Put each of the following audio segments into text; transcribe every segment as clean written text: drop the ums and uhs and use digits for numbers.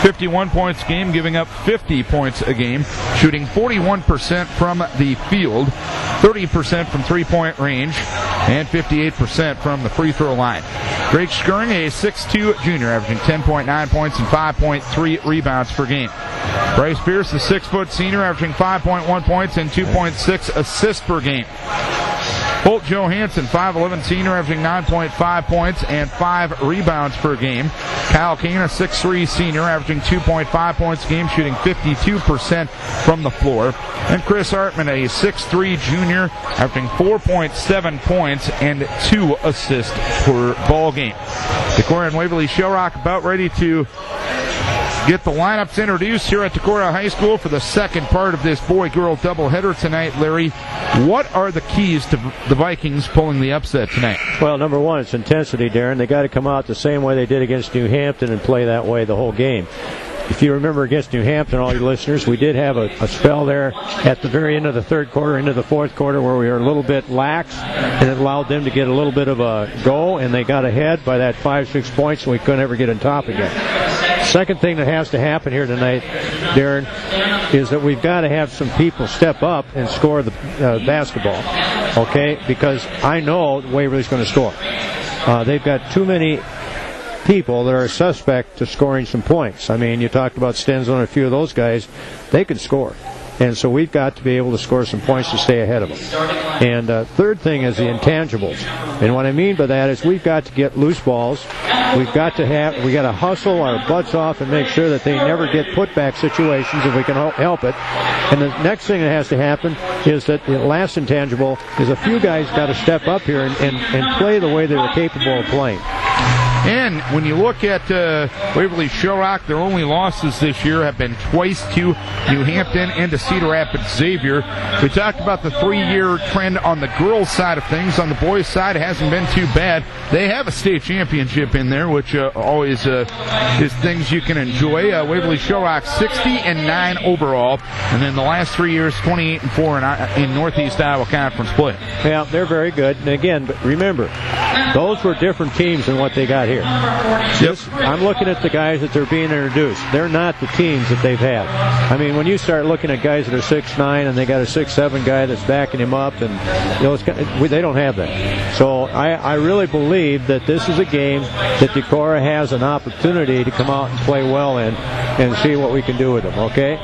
51 points a game, giving up 50 points a game, shooting 41% from the field, 30% from three-point range, and 58% from the free throw line. Drake Skirring, a 6'2 junior, averaging 10.9 points and 5.3 rebounds per game. Bryce Pierce, the 6' senior, averaging 5.1 points and 2.6 assists per game. Holt Johansson, 5'11 senior, averaging 9.5 points and 5 rebounds per game. Kyle Kane, a 6'3 senior, averaging 2.5 points a game, shooting 52% from the floor. And Chris Hartman, a 6'3 junior, averaging 4.7 points and 2 assists per ball game. Decorah and Waverly-Shell Rock about ready to get the lineups introduced here at Decorah High School for the second part of this boy-girl doubleheader tonight. Larry, what are the keys to the Vikings pulling the upset tonight? Well, number one, it's intensity, Darren. They got to come out the same way they did against New Hampton and play that way the whole game. If you remember against New Hampton, all your listeners, we did have a spell there at the very end of the third quarter, into the fourth quarter, where we were a little bit lax, and it allowed them to get a little bit of a go, and they got ahead by that 5-6 points, and we couldn't ever get on top again. Second thing that has to happen here tonight, Darren, is that we've got to have some people step up and score the basketball, okay? Because I know Waverly's going to score. They've got too many people that are suspect to scoring some points. I mean, you talked about Stenzel and a few of those guys. They could score. And so we've got to be able to score some points to stay ahead of them. And third thing is the intangibles. And what I mean by that is we've got to get loose balls. We got to hustle our butts off and make sure that they never get putback situations if we can help it. And the next thing that has to happen is that the last intangible is a few guys got to step up here and play the way they were capable of playing. And when you look at Waverly-Shell Rock, their only losses this year have been twice to New Hampton and to Cedar Rapids Xavier. We talked about the 3-year trend on the girls' side of things. On the boys' side, it hasn't been too bad. They have a state championship in there, which always is things you can enjoy. Waverly-Shell Rock 60-9 overall, and then the last 3 years 28-4 in Northeast Iowa Conference play. Yeah, they're very good. And again, but remember, those were different teams than what they got here. Yep. I'm looking at the guys that they're being introduced. They're not the teams that they've had. I mean, when you start looking at guys that are 6'9" and they got a 6'7" guy that's backing him up, and they don't have that. So I really believe that this is a game that Decorah has an opportunity to come out and play well in and see what we can do with them, okay?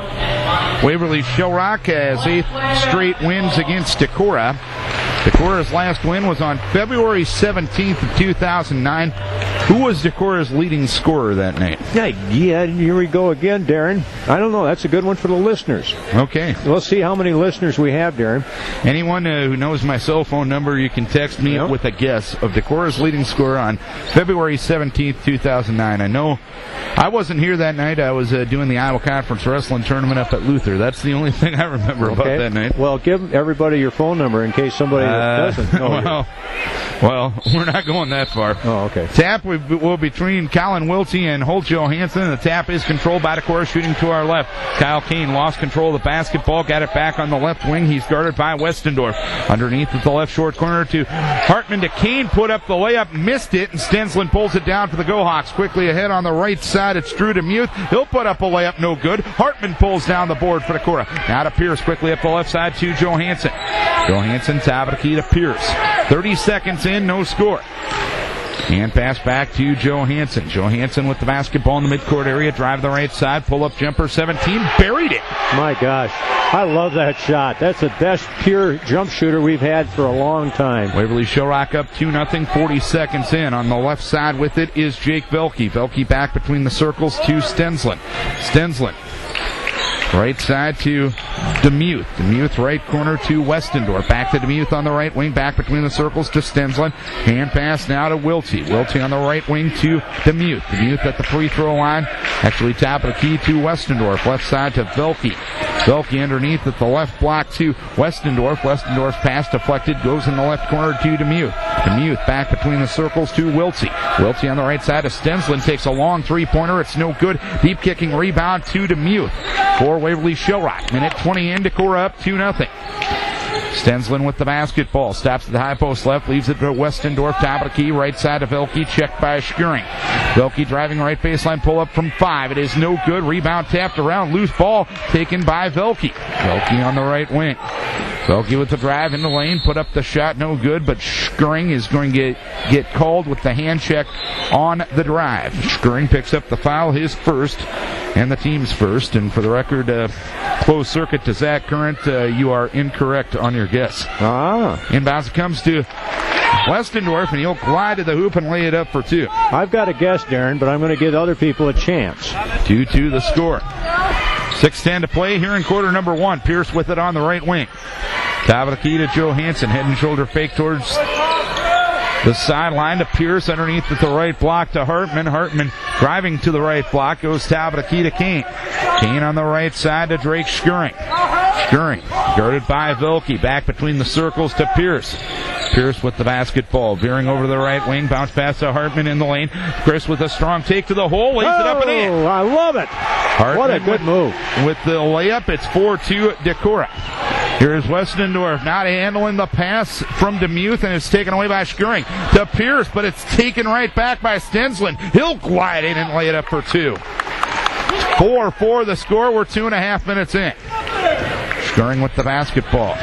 Waverly-Shell Rock has 8th straight wins against Decorah. Decorah's last win was on February 17th of 2009. Who was Decorah's leading scorer that night? Yeah, here we go again, Darren. I don't know. That's a good one for the listeners. Okay. Let's see how many listeners we have, Darren. Anyone who knows my cell phone number, you can text me with a guess of Decorah's leading scorer on February 17th, 2009. I know I wasn't here that night. I was doing the Iowa Conference Wrestling Tournament up at Luther. That's the only thing I remember about that night. Well, give everybody your phone number in case somebody doesn't know. Well, we're not going that far. Oh, okay. Tap will be between Colin Wiltsey and Holt Johansson. The tap is controlled by Decorah, shooting to our left. Kyle Kane lost control of the basketball, got it back on the left wing. He's guarded by Westendorf. Underneath at the left short corner to Hartman to Kane, put up the layup, missed it, and Stensland pulls it down for the Go-Hawks. Quickly ahead on the right side, it's Drew DeMuth. He'll put up a layup, no good. Hartman pulls down the board for Decorah. Now to Pierce, quickly up the left side to Johansson. Johansson, top of the key to Pierce. 30 seconds in, no score. And pass back to Johansson. Johansson with the basketball in the midcourt area. Drive the right side. Pull-up jumper 17. Buried it. My gosh. I love that shot. That's the best pure jump shooter we've had for a long time. Waverly-Shell Rock up 2-0. 40 seconds in. On the left side with it is Jake Velke. Velke back between the circles to Stensland. Stensland. Right side to DeMuth. DeMuth right corner to Westendorf. Back to DeMuth on the right wing. Back between the circles to Stensland. Hand pass now to Wiltsey. Wiltsey on the right wing to DeMuth. DeMuth at the free throw line. Actually top of the key to Westendorf. Left side to Velke. Velke underneath at the left block to Westendorf. Westendorf's pass deflected. Goes in the left corner to DeMuth. DeMuth back between the circles to Wiltsey. Wiltsey on the right side to Stensland. Takes a long three-pointer. It's no good. Deep kicking rebound to DeMuth. For Waverly-Shell Rock. Minute 20 in. Decorah up 2-0. Stensland with the basketball. Stops at the high post left. Leaves it to Westendorf. Top of the key. Right side to Velke. Checked by Skuring. Velke driving right baseline. Pull up from 5. It is no good. Rebound tapped around. Loose ball taken by Velke. Velke on the right wing. Velke with the drive in the lane. Put up the shot. No good. But Skuring is going to get called with the hand check on the drive. Skuring picks up the foul. His first. And the team's first. And for the record, closed circuit to Zach Current. You are incorrect on your guess. Inbounds it comes to Westendorf, and he'll glide to the hoop and lay it up for 2. I've got a guess, Darren, but I'm going to give other people a chance. 2-2 the score. 6:10 to play here in quarter number 1. Pierce with it on the right wing. Top of the key to Johansson. Head and shoulder fake towards the sideline to Pierce underneath at the right block to Hartman. Hartman driving to the right block. Goes top of the key to Kane. Kane on the right side to Drake Skuring. Skuring guarded by Velke. Back between the circles to Pierce. Pierce with the basketball. Veering over to the right wing. Bounce pass to Hartman in the lane. Chris with a strong take to the hole. Lays it up and in. I love it. Hartman what a good move. With the layup, it's 4-2 Decorah. Here's Westendorf not handling the pass from DeMuth, and it's taken away by Skuring to Pierce, but it's taken right back by Stensland. He'll glide in and lay it up for 2. 4-4 the score. We're 2.5 minutes in. Skuring with the basketball.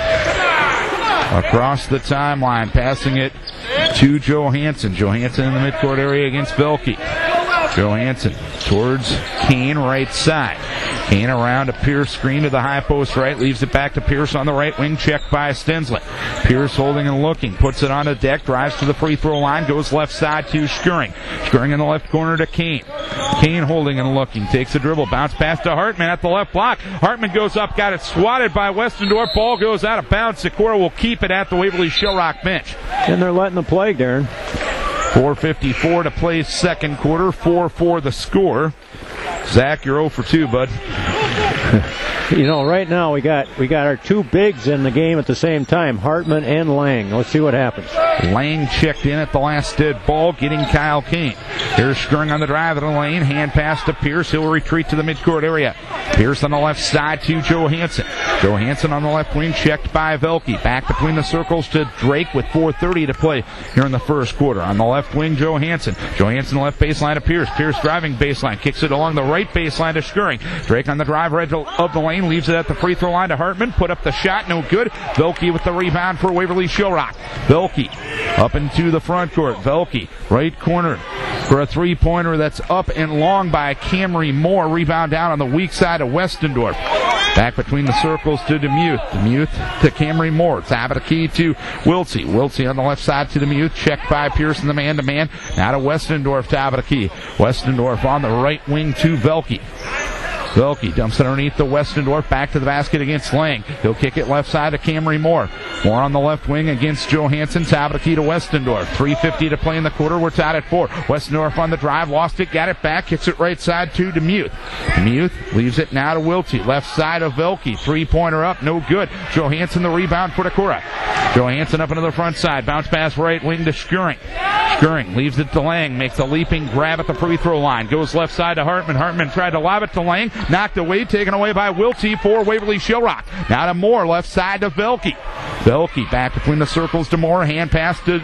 Across the timeline, passing it to Johansson. Johansson in the midcourt area against Velke. Johansson towards Kane, right side. Kane around to Pierce, screen to the high post right, leaves it back to Pierce on the right wing, checked by Stensland. Pierce holding and looking, puts it on the deck, drives to the free throw line, goes left side to Skuring. Skuring in the left corner to Kane. Kane holding and looking, takes a dribble, bounce pass to Hartman at the left block. Hartman goes up, got it swatted by Westendorf. Ball goes out of bounds. Decorah will keep it at the Waverly-Shell Rock bench. And they're letting the play, Darren. 4:54 to play second quarter. 4-4 the score. Zach, you're 0 for 2, bud. You know, right now we got our 2 bigs in the game at the same time, Hartman and Lang. Let's see what happens. Lang checked in at the last dead ball, getting Kyle Kane. Here's Skuring on the drive in the lane. Hand pass to Pierce. He'll retreat to the midcourt area. Pierce on the left side to Johansson. Johansson on the left wing, checked by Velke. Back between the circles to Drake with 4:30 to play here in the first quarter. On the left wing, Johansson. Johansson left baseline to Pierce. Pierce driving baseline. Kicks it along the right baseline to Skuring. Drake on the drive right of the lane. Leaves it at the free throw line to Hartman. Put up the shot. No good. Velke with the rebound for Waverly-Shell Rock. Velke up into the front court. Velke, right corner for a three-pointer that's up and long by Camry Moore. Rebound down on the weak side of Westendorf. Back between the circles to DeMuth. DeMuth to Camry Moore. Top of the key to Wiltsey. Wiltsey on the left side to DeMuth. Checked by Pearson, the man-to-man. Now to Westendorf, top of the key. Westendorf on the right wing to Velke. Velke dumps it underneath the Westendorf, back to the basket against Lang. He'll kick it left side to Camry Moore. Moore on the left wing against Johansson. Top of the key to Westendorf. 3:50 to play in the quarter. We're tied at 4. Westendorf on the drive, lost it, got it back, kicks it right side to DeMuth. DeMuth leaves it now to Wiltsey. Left side of Velke. Three-pointer up, no good. Johansson the rebound for Decorah. Johansson up into the front side. Bounce pass right wing to Skuring. Skuring leaves it to Lang. Makes a leaping grab at the free throw line. Goes left side to Hartman. Hartman tried to lob it to Lang. Knocked away, taken away by Wiltsey for Waverly-Shell Rock. Now to Moore, left side to Velke. Velke back between the circles to Moore. Hand pass to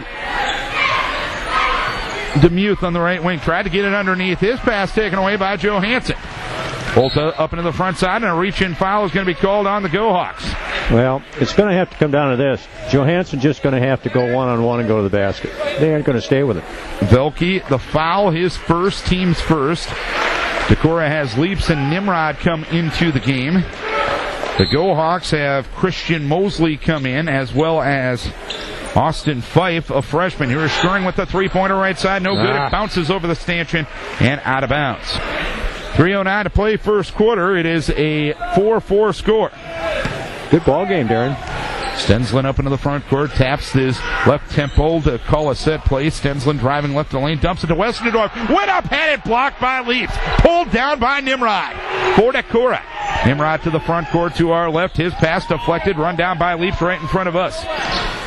DeMuth on the right wing. Tried to get it underneath. His pass taken away by Johansson. Volta up into the front side, and a reach-in foul is going to be called on the Go-Hawks. Well, it's going to have to come down to this. Johansson just going to have to go one-on-one and go to the basket. They aren't going to stay with it. Velke, the foul, his first, team's first. Decorah has Leaps and Nimrod come into the game. The Go-Hawks have Christian Mosley come in, as well as Austin Fife, a freshman. Here's Skuring with the three-pointer right side. No good. It bounces over the stanchion and out of bounds. 3:09 to play first quarter. It is a 4-4 score. Good ball game, Darren. Stensland up into the front court, taps his left tempo to call a set play. Stensland driving left of the lane, dumps it to Westendorf. Went up, had it blocked by Leaps. Pulled down by Nimrod for Decorah. Nimrod to the front court to our left. His pass deflected, run down by Leaps right in front of us.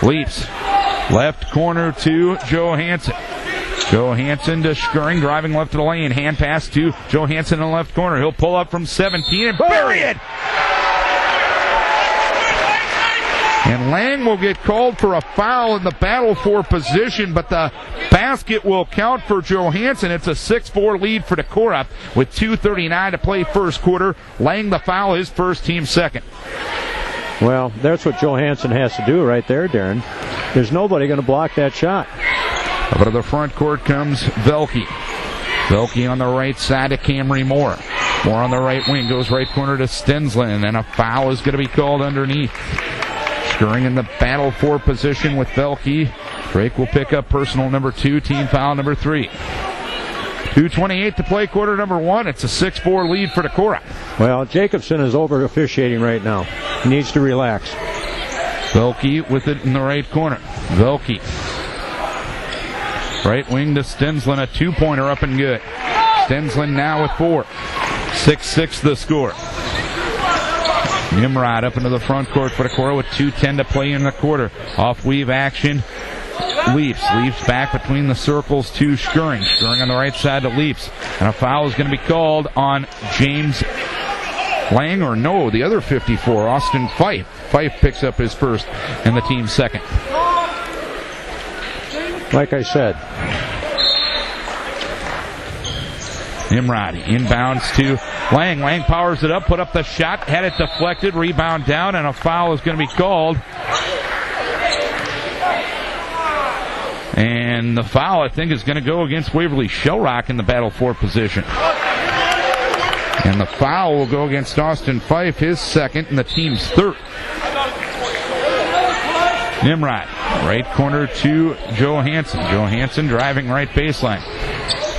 Leaps, left corner to Johansson. Johansson to Skuring, driving left of the lane. Hand pass to Johansson in the left corner. He'll pull up from 17 and bury it. And Lang will get called for a foul in the battle for position, but the basket will count for Johansson. It's a 6-4 lead for Decorah with 2:39 to play first quarter. Lang the foul, his first, team second. Well, that's what Johansson has to do right there, Darren. There's nobody going to block that shot. Up to the front court comes Velke. Velke on the right side to Camry Moore. Moore on the right wing, goes right corner to Stensland, and a foul is going to be called underneath. Scurrying in the battle for position with Velke. Drake will pick up personal number 2, team foul number 3. 2:28 to play quarter number 1. It's a 6-4 lead for Decorah. Well, Jacobson is over officiating right now. He needs to relax. Velke with it in the right corner. Velke. Right wing to Stensland, a 2-pointer up and good. Stensland now with 4. 6-6 the score. Nimrod up into the front court for Decorah with 2:10 to play in the quarter. Off weave action. Leaps back between the circles to Scurrying. Scurrying on the right side to Leaps. And a foul is going to be called on James Lang, or no, the other 54, Austin Fife. Fife picks up his first and the team's second. Like I said. Nimrod inbounds to Lang. Lang powers it up, put up the shot, had it deflected, rebound down, and a foul is going to be called. And the foul, I think, is going to go against Waverly-Shell Rock in the battle for position. And the foul will go against Austin Fife, his second, and the team's third. Nimrod, right corner to Johansson. Johansson driving right baseline.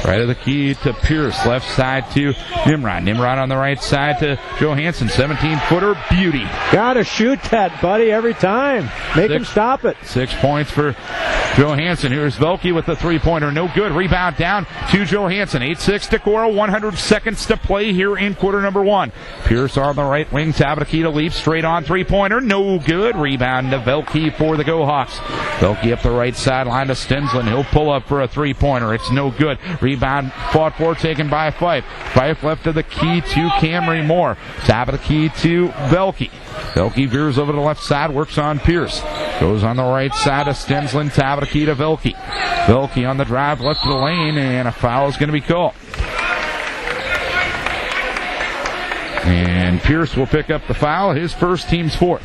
Right of the key to Pierce, left side to Nimrod. Nimrod on the right side to Johansson, 17-footer, beauty. Gotta shoot that, buddy, every time. Make him stop it. 6 points for Johansson. Here's Velke with the 3-pointer, no good. Rebound down to Johansson. 8-6 Decorah, 100 seconds to play here in quarter number 1. Pierce on the right wing, Tabakita leaps, straight on 3-pointer, no good. Rebound to Velke for the Go Hawks. Velke up the right sideline to Stensland. He'll pull up for a 3-pointer. It's no good. Rebound fought for, taken by Fife. Fife left of the key to Camry Moore. Top of the key to Velke. Velke veers over to the left side, works on Pierce. Goes on the right side to Stensland, top of the key to Velke. Velke on the drive, left of the lane, and a foul is going to be called. And Pierce will pick up the foul, his first, team's fourth.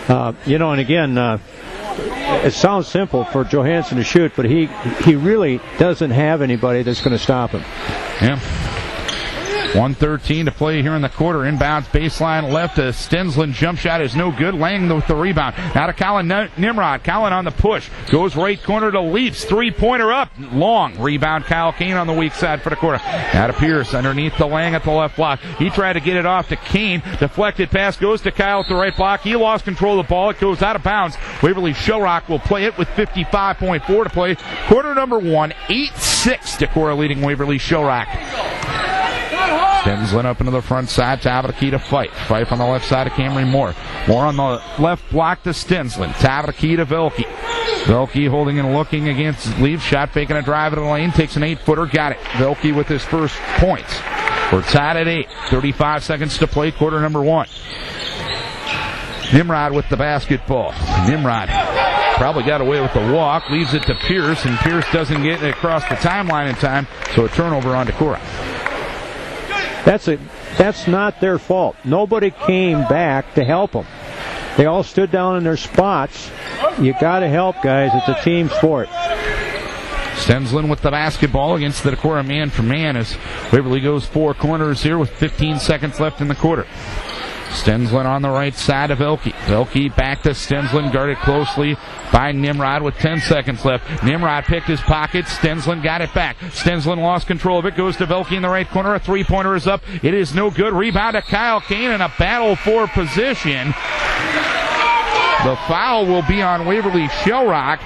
And again, it sounds simple for Johansson to shoot, but he really doesn't have anybody that's going to stop him. Yeah. 1:13 to play here in the quarter. Inbounds baseline left to Stensland. Jump shot is no good. Lang with the rebound. Now to Colin Nimrod. Colin on the push. Goes right corner to Leaps. 3-pointer up. Long. Rebound Kyle Kane on the weak side for the quarter. Now to Pierce underneath the Lang at the left block. He tried to get it off to Kane. Deflected pass goes to Kyle at the right block. He lost control of the ball. It goes out of bounds. Waverly-Shell Rock will play it with 55.4 to play. Quarter number 1. 8-6 Decorah leading Waverly-Shell Rock. Stensland up into the front side, top of the key to Fife. Fife on the left side of Camry Moore. Moore on the left block to Stensland. Top of the key to Velke. Velke holding and looking against Leaves. Shot faking a drive in the lane. Takes an 8-footer. Got it. Velke with his first points. We're tied at 8. 35 seconds to play, quarter number 1. Nimrod with the basketball. Nimrod probably got away with the walk. Leaves it to Pierce, and Pierce doesn't get it across the timeline in time. So a turnover on Decorah. That's not their fault. Nobody came back to help them. They all stood down in their spots. You got to help, guys. It's a team sport. Stensland with the basketball against the Decorah man-for-man as Waverly goes 4 corners here with 15 seconds left in the quarter. Stensland on the right side of Velke. Velke back to Stensland, guarded closely by Nimrod with 10 seconds left. Nimrod picked his pocket. Stensland got it back. Stensland lost control of it. Goes to Velke in the right corner. A 3-pointer is up. It is no good. Rebound to Kyle Kane in a battle for position. The foul will be on Waverly-Shell Rock.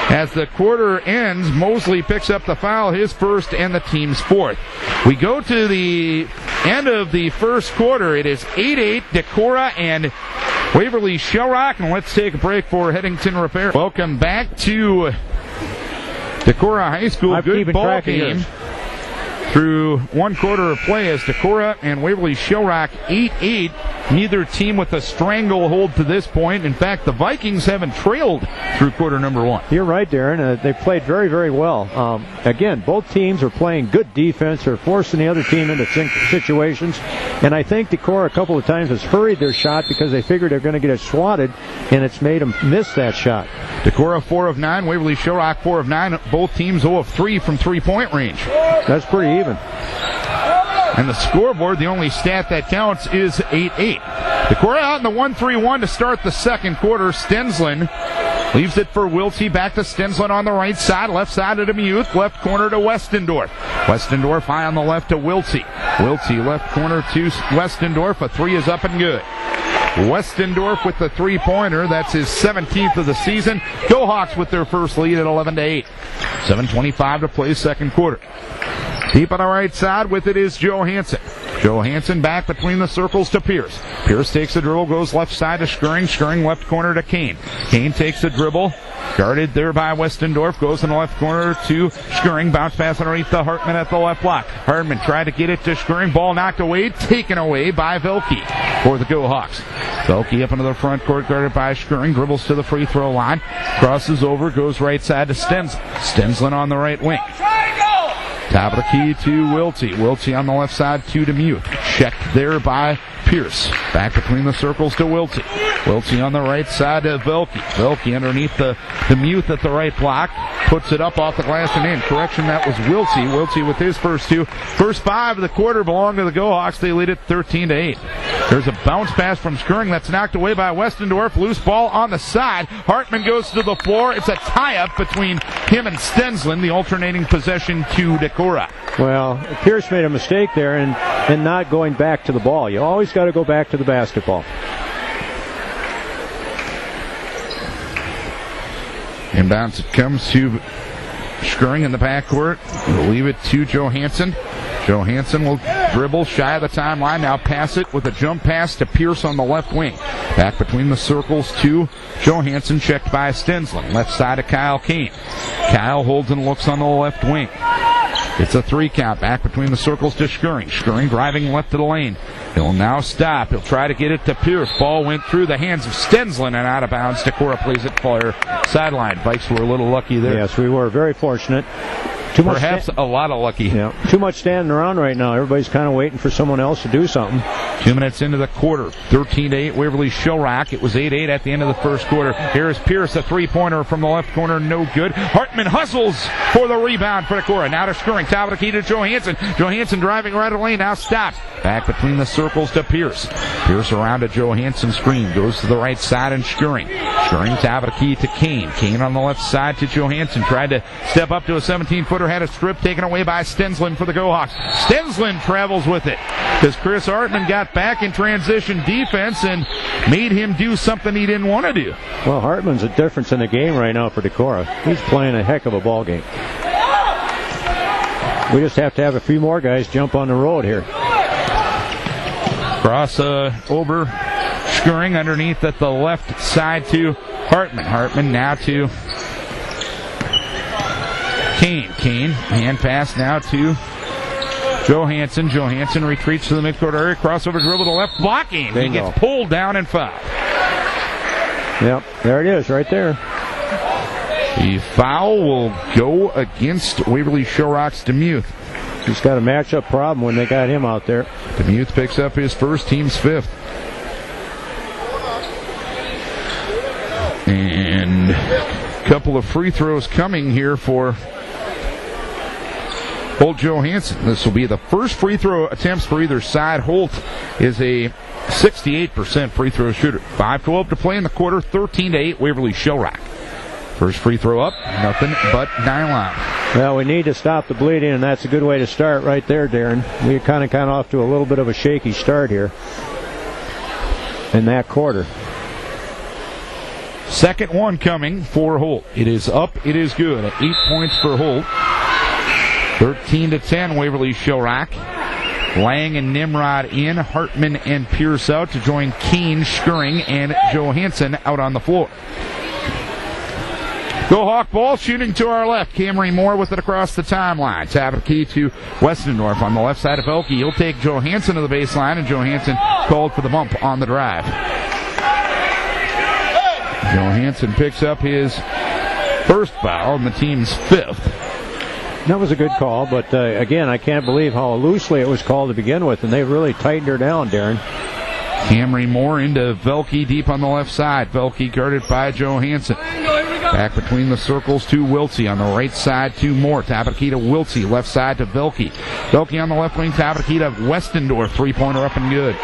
As the quarter ends, Mosley picks up the foul, his first and the team's fourth. We go to the end of the first quarter. It is 8-8, Decorah and Waverly-Shell Rock. And let's take a break for Headington Repair. Welcome back to Decorah High School. Good ball game. through one quarter of play as Decorah and Waverly-Shell Rock 8-8. Neither team with a stranglehold to this point. In fact, the Vikings haven't trailed through quarter number one. You're right, Darren. They played very, very well. Again, both teams are playing good defense. They're forcing the other team into situations. And I think Decorah a couple of times has hurried their shot because they figured they're going to get it swatted, and it's made them miss that shot. Decorah 4 of 9, Waverly-Shell Rock 4 of 9. Both teams 0 of 3 from three-point range. That's pretty even. And the scoreboard, the only stat that counts, is 8-8. Decorah out in the 1-3-1 to start the second quarter. Stensland leaves it for Wiltsey. Back to Stensland on the right side. Left side to Demuth. Left corner to Westendorf. Westendorf high on the left to Wiltsey. Wiltsey left corner to Westendorf. A three is up and good. Westendorf with the three-pointer. That's his 17th of the season. Go Hawks with their first lead at 11-8. 7:25 to play second quarter. Deep on the right side with it is Johansson. Johansson back between the circles to Pierce. Pierce takes the dribble, goes left side to Skirring. Skirring left corner to Kane. Kane takes the dribble. Guarded there by Westendorf. Goes in the left corner to Skirring. Bounce pass underneath the Hartman at the left block. Hartman tried to get it to Skirring. Ball knocked away. Taken away by Velke for the Go Hawks. Velke up into the front court, guarded by Skirring. Dribbles to the free throw line. Crosses over. Goes right side to Stensland. Stensland on the right wing. Top of the key to Wiltsey. Wiltsey on the left side to Demuth. Checked there by Pierce. Back between the circles to Wiltsey. Wiltsey on the right side to Velke. Velke underneath the Demuth at the right block. Puts it up off the glass and in. Correction, that was Wiltsey. Wiltsey with his first two. First 5 of the quarter belong to the Go Hawks. They lead it 13-8. There's a bounce pass from Skirring that's knocked away by Westendorf. Loose ball on the side. Hartman goes to the floor. It's a tie-up between him and Stensland. The alternating possession to Decorah. Well, Pierce made a mistake there in not going back to the ball. You always got to go back to the basketball. Inbounds it comes to Skirring in the backcourt. We'll leave it to Johansson. Johansson will dribble shy of the timeline. Now pass it with a jump pass to Pierce on the left wing. Back between the circles to Johansson, checked by Stensland. Left side to Kyle Kane. Kyle holds and looks on the left wing. It's a 3 count. Back between the circles to Skirring. Skirring driving left to the lane. He'll now stop. He'll try to get it to Pierce. Ball went through the hands of Stensland and out of bounds. Decorah plays it far sideline. Vikes were a little lucky there. Yes, we were very fortunate. Perhaps a lot of lucky. Yeah. Too much standing around right now. Everybody's kind of waiting for someone else to do something. 2 minutes into the quarter. 13-8 Waverly-Shell Rock. It was 8-8 at the end of the first quarter. Here's Pierce, a three-pointer from the left corner. No good. Hartman hustles for the rebound for Decorah. Now to Skirring. Top of the key to Johansson. Johansson driving right of the lane. Now stops. Back between the circles to Pierce. Pierce around to Johansson. Screen. Goes to the right side and Skirring. Skirring top of the key to Kane. Kane on the left side to Johansson. Tried to step up to a 17-footer. Had a strip taken away by Stensland for the Go Hawks. Stensland travels with it because Chris Hartman got back in transition defense and made him do something he didn't want to do. Well, Hartman's a difference in the game right now for Decorah. He's playing a heck of a ball game. We just have to have a few more guys jump on the road here. Cross over Skirring underneath at the left side to Hartman. Hartman now to Kane. Kane, hand pass now to Johansson. Johansson retreats to the midcourt area. Crossover dribble to left, blocking. Bingo. He gets pulled down and fouled. Yep, there it is, right there. The foul will go against Waverly-Shell Rock's Demuth. He's got a matchup problem when they got him out there. Demuth picks up his first, team's 5th. And a couple of free throws coming here for Holt Johansson. This will be the first free throw attempts for either side. Holt is a 68% free throw shooter. 5:12 to play in the quarter. 13-8 Waverly-Shell Rock. First free throw up, nothing but nylon. Well, we need to stop the bleeding, and that's a good way to start right there, Darren. We're kind of off to a little bit of a shaky start here in that quarter. Second one coming for Holt. It is up, it is good. 8 points for Holt. 13-10 Waverly-Shell Rock. Lang and Nimrod in, Hartman and Pierce out to join Kane, Skirring, and Johansson out on the floor. Go Hawk ball shooting to our left. Camry Moore with it across the timeline. Tap of the key to Westendorf on the left side of Velke. He'll take Johansson to the baseline, and Johansson called for the bump on the drive. Johansson picks up his first foul and the team's 5th. That was a good call, but again, I can't believe how loosely it was called to begin with, and they really tightened her down, Darren. Camry Moore into Velke deep on the left side. Velke guarded by Johansson. Back between the circles to Wiltsey. On the right side to Moore. Tabakita Wiltsey. Left side to Velke. Velke on the left wing. Tabakita Westendorf. Three-pointer up and good.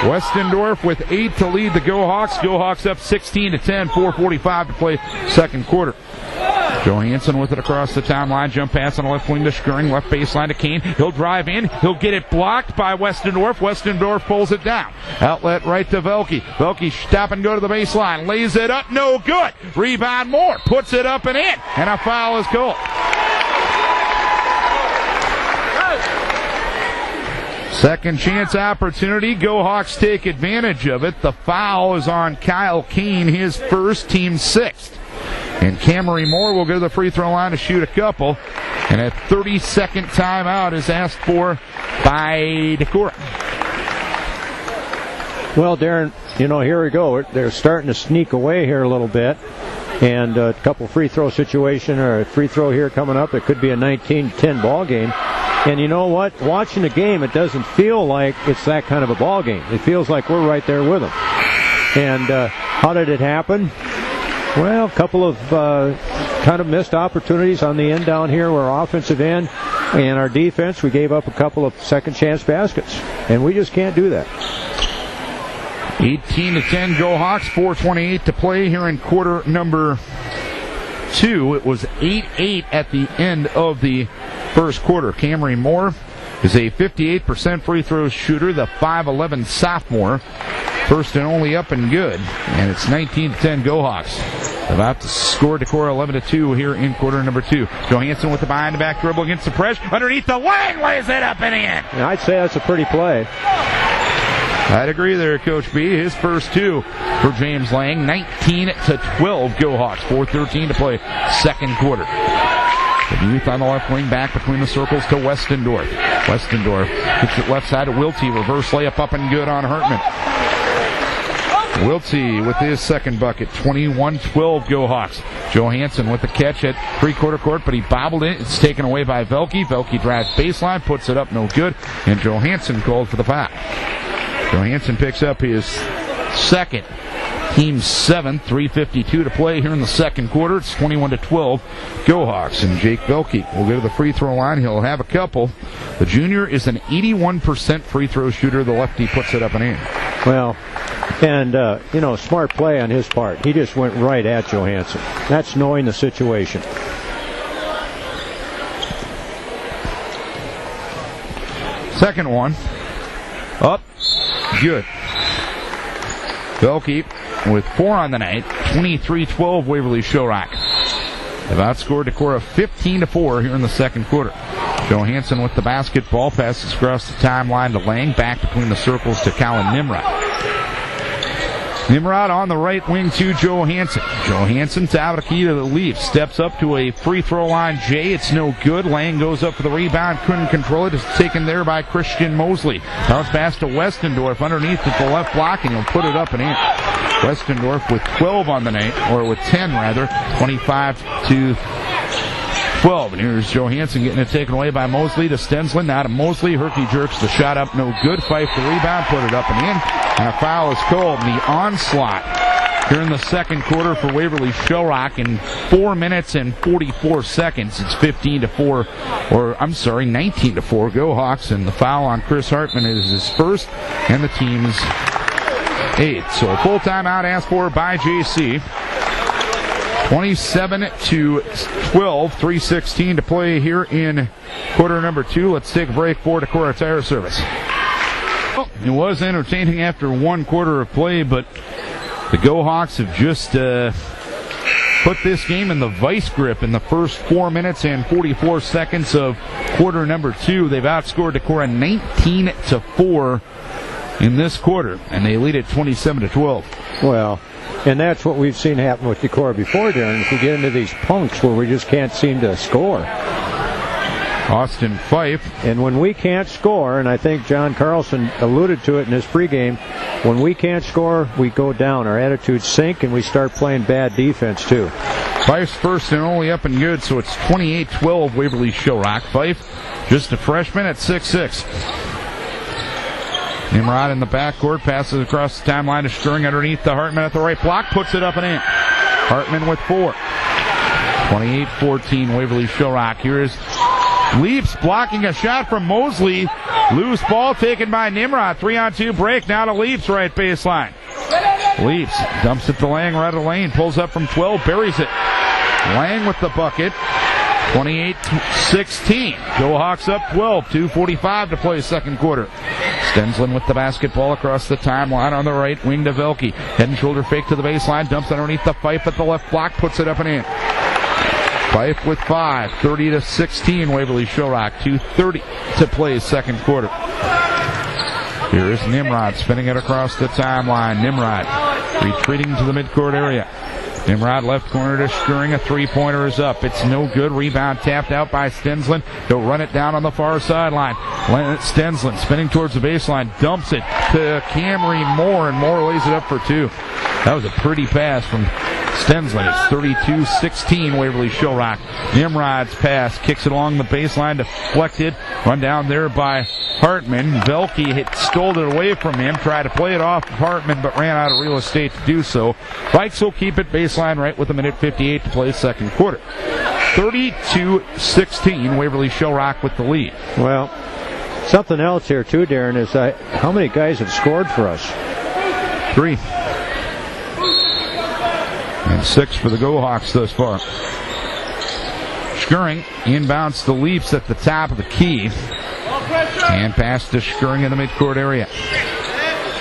Westendorf with 8 to lead the Go Hawks. Go Hawks up 16-10. 4:45 to play second quarter. Johansson with it across the timeline. Jump pass on the left wing to Skirring. Left baseline to Kane. He'll drive in. He'll get it blocked by Westendorf. Westendorf pulls it down. Outlet right to Velke. Velke stop and go to the baseline. Lays it up. No good. Rebound Moore. Puts it up and in. And a foul is called. Second chance opportunity. Go Hawks take advantage of it. The foul is on Kyle Kane, his first, team's 6th. And Camry Moore will go to the free throw line to shoot a couple. And a 30-second timeout is asked for by Decorah. Well, Darren, here we go. They're starting to sneak away here a little bit. And a couple free throw situation, or a free throw here coming up. It could be a 19-10 ball game. And you know what? Watching the game, it doesn't feel like it's that kind of a ball game. It feels like we're right there with them. And how did it happen? Well, a couple of kind of missed opportunities on the end down here. We're offensive end, and our defense, we gave up a couple of second chance baskets. And we just can't do that. 18-10 Go Hawks, 4:28 to play here in quarter number 2. It was 8-8 at the end of the first quarter. Camry Moore is a 58% free throw shooter, the 5'11 sophomore. First and only up and good. And it's 19-10 Go Hawks. About to score Decorah 11-2 here in quarter number 2. Johansson with the behind-the-back dribble against the press. Underneath the line, lays it up and in. And I'd say that's a pretty play. I'd agree there, Coach B. His first 2 for James Lang. 19-12 Go Hawks. 4:13 to play second quarter. The youth on the left wing, back between the circles to Westendorf. Westendorf hits it left side to Wiltsey. Reverse layup up and good on Hartman. Wiltsey with his second bucket. 21-12 Go Hawks. Johansson with the catch at three-quarter court, but he bobbled it. It's taken away by Velke. Velke drives baseline, puts it up, no good. And Johansson called for the foul. Johansson picks up his second. Team 7, 3:52 to play here in the second quarter. It's 21-12 Go Hawks. And Jake Velke will go to the free throw line. He'll have a couple. The junior is an 81% free throw shooter. The lefty puts it up and in. Well, and, smart play on his part. He just went right at Johansson. That's knowing the situation. Second one. Up. Good. Velke with 4 on the night. 23-12 Waverly-Shell Rock. They've outscored Decorah 15-4 here in the second quarter. Johansson with the basketball, passes across the timeline to Lang, back between the circles to Colin Nimrod. Nimrod on the right wing to Johansson. Johansson to the lead. Steps up to a free throw line. Jay, it's no good. Lang goes up for the rebound. Couldn't control it. It's taken there by Christian Mosley. Bounce pass to Westendorf underneath at the left block, and he'll put it up and in. Westendorf with 12 on the night, or with 10 rather. 25-12. And here's Johansson getting it taken away by Mosley to Stensland. Now to Mosley. Herky jerks the shot up. No good. Fife the rebound. Put it up and in. And a foul is called. And the onslaught here in the second quarter for Waverly-Shell Rock in 4 minutes and 44 seconds. It's 19-4 Go Hawks. And the foul on Chris Hartman is his first and the team's 8th. So a full timeout asked for by JC. 27-12, 3:16 to play here in quarter number 2. Let's take a break for Decorah Tire Service. It was entertaining after one quarter of play, but the Go Hawks have just put this game in the vice grip in the first 4 minutes and 44 seconds of quarter number 2. They've outscored Decorah 19-4 in this quarter, and they lead it 27-12. Well, and that's what we've seen happen with Decorah before, Darren. If we get into these punks where we just can't seem to score. Austin Fife. And when we can't score, and I think John Carlson alluded to it in his pregame, when we can't score, we go down. Our attitudes sink, and we start playing bad defense, too. Fife's first and only up and good, so it's 28-12 Waverly-Shell Rock. Fife, just a freshman at 6'6". Nimrod in the backcourt, passes across the timeline to Stirring underneath the Hartman at the right block, puts it up and in. Hartman with 4. 28-14 Waverly-Shell Rock. Here is Leaps blocking a shot from Mosley. Loose ball taken by Nimrod. 3-on-2 break. Now to Leaps, right baseline. Leaps dumps it to Lang right of the lane. Pulls up from 12. Buries it. Lang with the bucket. 28-16. Go Hawks up 12. 2:45 to play second quarter. Stensland with the basketball across the timeline on the right wing to Velke. Head and shoulder fake to the baseline. Dumps underneath the Fife at the left block. Puts it up and in. Fife with 5, 30-16 Waverly-Shell Rock, 2:30 to play second quarter. Here is Nimrod spinning it across the timeline. Nimrod retreating to the midcourt area. Nimrod left corner to Stirring. A three-pointer is up. It's no good. Rebound tapped out by Stensland. He'll run it down on the far sideline. Stensland spinning towards the baseline. Dumps it to Camry Moore, and Moore lays it up for 2. That was a pretty pass from Stensland. It's 32-16 Waverly-Shell Rock. Nimrod's pass kicks it along the baseline, deflected, run down there by Hartman. Velke stole it away from him, tried to play it off of Hartman, but ran out of real estate to do so. Vikes will keep it baseline right with 1:58 to play second quarter. 32-16 Waverly-Shell Rock with the lead. Well, something else here too, Darren, is how many guys have scored for us? 3. And 6 for the Go Hawks thus far. Stirring inbounds to Leaps at the top of the key. And pass to Stirring in the midcourt area.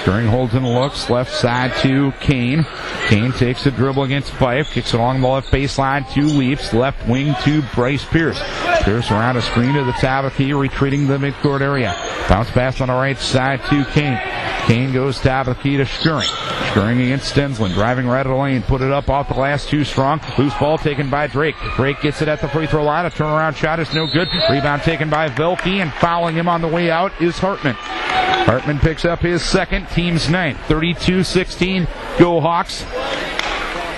Stirring holds and looks. Left side to Kane. Kane takes a dribble against Fife. Kicks it along the left baseline to Leaps. Left wing to Bryce Pierce. Pierce around a screen to the top of the key, retreating to the midcourt area. Bounce pass on the right side to Kane. Kane goes top of the key to Stirring. Stirring against Stensland, driving right of the lane, put it up off the glass, too strong. Loose ball taken by Drake. Drake gets it at the free throw line. A turnaround shot is no good. Rebound taken by Velke, and fouling him on the way out is Hartman. Hartman picks up his second, team's 9th. 32-16, Go Hawks,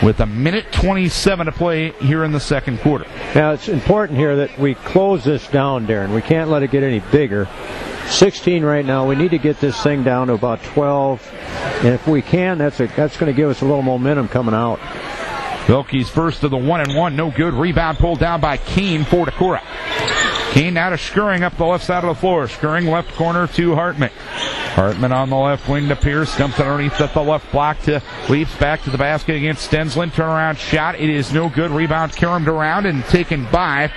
with 1:27 to play here in the second quarter. Now, it's important here that we close this down, Darren. We can't let it get any bigger. 16 right now. We need to get this thing down to about 12. And if we can, that's going to give us a little momentum coming out. Velke's first of the 1-and-1. No good. Rebound pulled down by Kane for Decorah. Kane now to Stirring up the left side of the floor. Stirring left corner to Hartman. Hartman on the left wing to Pierce. Dumps it underneath at the left block to Leaps back to the basket against Stensland. Turnaround shot. It is no good. Rebound caromed around and taken by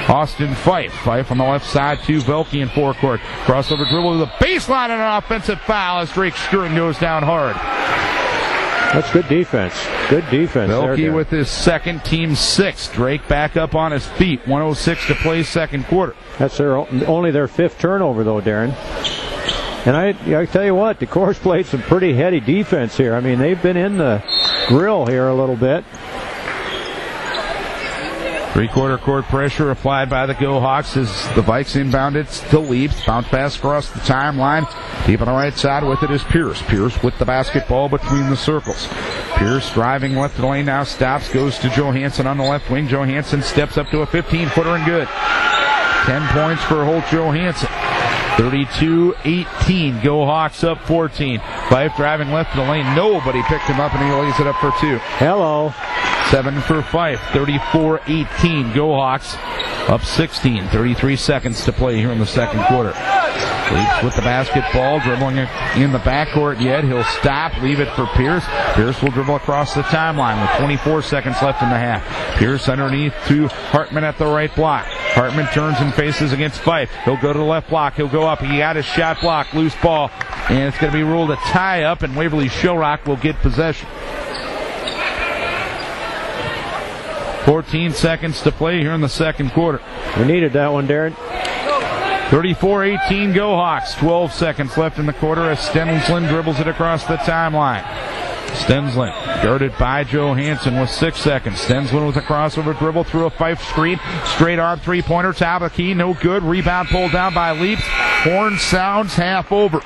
Austin Fife. Fife on the left side to Velke in forecourt. Crossover dribble to the baseline and an offensive foul as Drake Stirring goes down hard. That's good defense. Good defense. Velke with his second, team 6. Drake back up on his feet. 1:06 to play second quarter. That's only their 5th turnover, though, Darren. And I tell you what, Decorah's played some pretty heady defense here. I mean, they've been in the grill here a little bit. Three-quarter court pressure applied by the Go Hawks as the Vikes inbound it to Leaps. Bounce pass across the timeline. Deep on the right side with it is Pierce. Pierce with the basketball between the circles. Pierce driving left of the lane now, stops, goes to Johansson on the left wing. Johansson steps up to a 15-footer and good. 10 points for Holt Johansson. 32-18. Go Hawks up 14. Fife driving left of the lane. Nobody picked him up, and he lays it up for 2. Hello. 7 for Fife. 34-18. Go Hawks up 16. 33 seconds to play here in the second quarter. Leaps with the basketball, dribbling it in the backcourt yet. He'll stop, leave it for Pierce. Pierce will dribble across the timeline with 24 seconds left in the half. Pierce underneath to Hartman at the right block. Hartman turns and faces against Fife. He'll go to the left block. He'll go up. He got his shot blocked. Loose ball. And it's going to be ruled a tie-up, and Waverly-Shell Rock will get possession. 14 seconds to play here in the second quarter. We needed that one, Darren. 34-18 Go Hawks. 12 seconds left in the quarter as Stensland dribbles it across the timeline. Stensland guarded by Johansson with 6 seconds. Stensland with a crossover dribble through a Fife screen. Straight on three-pointer. Top of the key. No good. Rebound pulled down by Leaps. Horn sounds half over.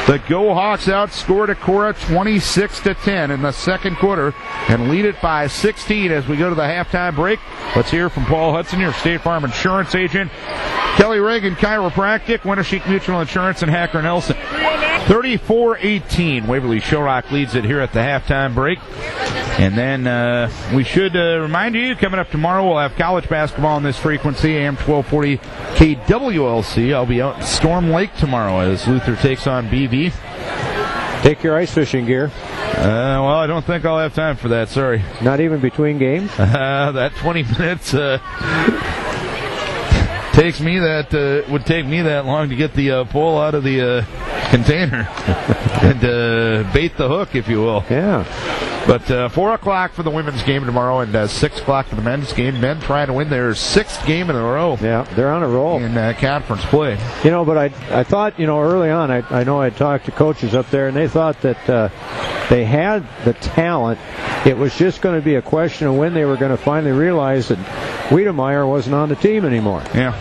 The Go Hawks outscored Decorah 26-10 in the second quarter and lead it by 16 as we go to the halftime break. Let's hear from Paul Hudson, your State Farm insurance agent. Kelly Reagan Chiropractic, Wintersheik Mutual Insurance, and Hacker Nelson. 34-18. Waverly-Shell Rock leads it here at the halftime break. And then we should remind you, coming up tomorrow, we'll have college basketball on this frequency, AM 1240 KWLC. I'll be out in Storm Lake tomorrow as Luther takes on BV. Take your ice fishing gear. Well, I don't think I'll have time for that, sorry. Not even between games? That 20 minutes would take me that long to get the pole out of the container and bait the hook, if you will. Yeah. But 4 o'clock for the women's game tomorrow and 6 o'clock for the men's game. Men trying to win their 6th game in a row. Yeah, they're on a roll. In conference play. But I thought, early on, I know I talked to coaches up there, and they thought that they had the talent. It was just going to be a question of when they were going to finally realize that Wiedemeyer wasn't on the team anymore. Yeah.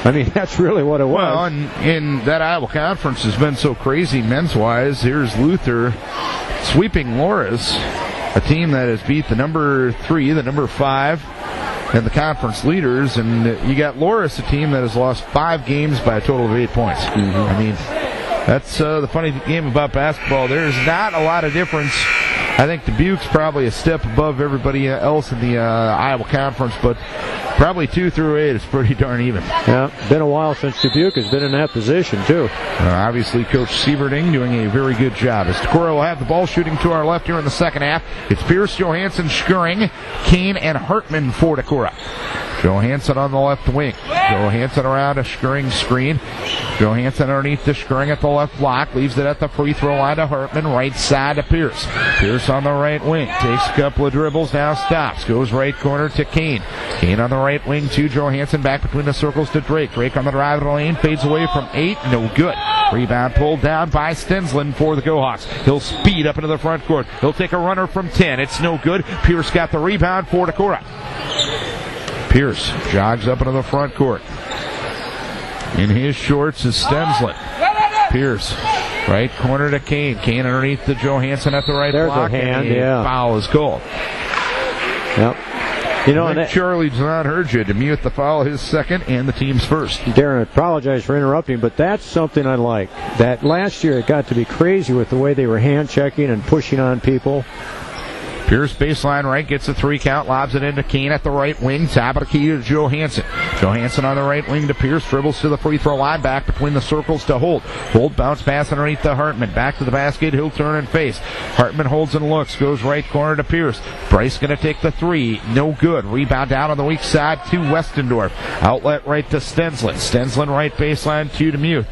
I mean, that's really what it was. Well, and that Iowa Conference has been so crazy men's-wise. Here's Luther sweeping Loras, a team that has beat the number 3, the number 5, and the conference leaders. And you got Loras, a team that has lost 5 games by a total of 8 points. Mm-hmm. I mean, that's the funny game about basketball. There's not a lot of difference. I think Dubuque's probably a step above everybody else in the Iowa Conference, but probably 2 through 8 is pretty darn even. Yeah, been a while since Dubuque has been in that position, too. Obviously, Coach Sieverding doing a very good job. As Decorah will have the ball shooting to our left here in the second half. It's Pierce, Johansson, Schuring, Kane, and Hartman for Decorah. Johansson on the left wing. Johansson around a Schuring screen. Johansson underneath the Schuring at the left block. Leaves it at the free throw line to Hartman. Right side to Pierce. Pierce on the right wing. Takes a couple of dribbles. Now stops. Goes right corner to Kane. Kane on the right wing to Johansson. Back between the circles to Drake. Drake on the drive of the lane. Fades away from 8. No good. Rebound pulled down by Stensland for the Go Hawks. He'll speed up into the front court. He'll take a runner from 10. It's no good. Pierce got the rebound for Decorah. Pierce jogs up into the front court. In his shorts is Stensland. Pierce, right corner to Kane. Kane underneath the Johansson at the right block. There's a hand, and yeah. Foul is called. Yep. Charlie does not hurt you to mute the foul, his second and the team's first. Darren, I apologize for interrupting, but that's something I like. That last year it got to be crazy with the way they were hand checking and pushing on people. Pierce baseline right, gets a 3 count, lobs it into Kane at the right wing. Top of the key to Johansson. Johansson on the right wing to Pierce, dribbles to the free throw line, back between the circles to Holt. Holt bounce pass underneath to Hartman. Back to the basket, he'll turn and face. Hartman holds and looks, goes right corner to Pierce. Bryce gonna take the 3, no good. Rebound down on the weak side to Westendorf. Outlet right to Stensland. Stensland right baseline to Demuth.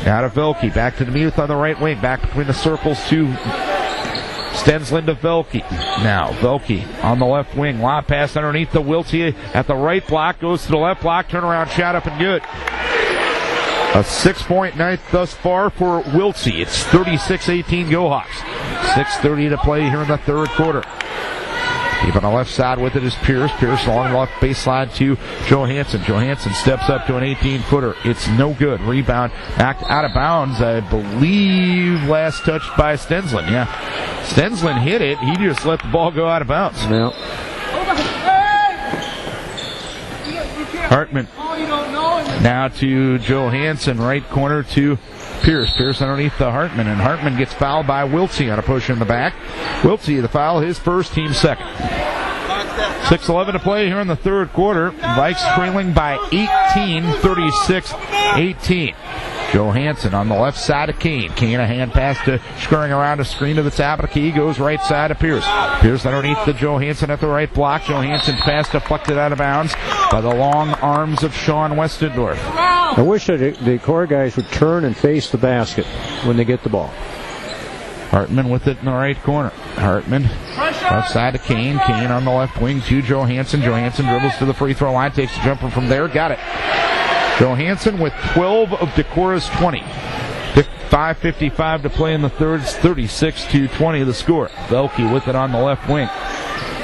Now to Velke, back to Demuth on the right wing, back between the circles to Stensland to Velke. Now Velke on the left wing. Lob pass underneath the Wiltie at the right block. Goes to the left block. Turnaround shot up and good. A 6-point night thus far for Wiltie. It's 36-18 Go Hawks. 6:30 to play here in the third quarter. Deep on the left side with it is Pierce. Pierce along the left baseline to Johansson. Johansson steps up to an 18-footer. It's no good. Rebound knocked out of bounds. I believe last touched by Stensland. Yeah. Stensland hit it. He just let the ball go out of bounds. No. Hartman now to Johansson. Right corner to Pierce. Pierce underneath the Hartman, and Hartman gets fouled by Wiltsey on a push in the back. Wiltsey, the foul, his first, team second. 6:11 to play here in the third quarter. Vikes trailing by 18, 36-18. Johansson on the left side of Kane. Kane a hand pass to scurrying around a screen to the top of the key. Goes right side to Pierce. Pierce underneath the Johansson at the right block. Johansson pass deflected out of bounds by the long arms of Sean Westendorf. I wish that the core guys would turn and face the basket when they get the ball. Hartman with it in the right corner. Hartman left side to Kane. Kane on the left wing to Johansson. Johansson dribbles to the free throw line. Takes a jumper from there. Got it. Johansson with 12 of Decorah's 20. 5:55 to play in the third. It's 36-20 the score. Velke with it on the left wing.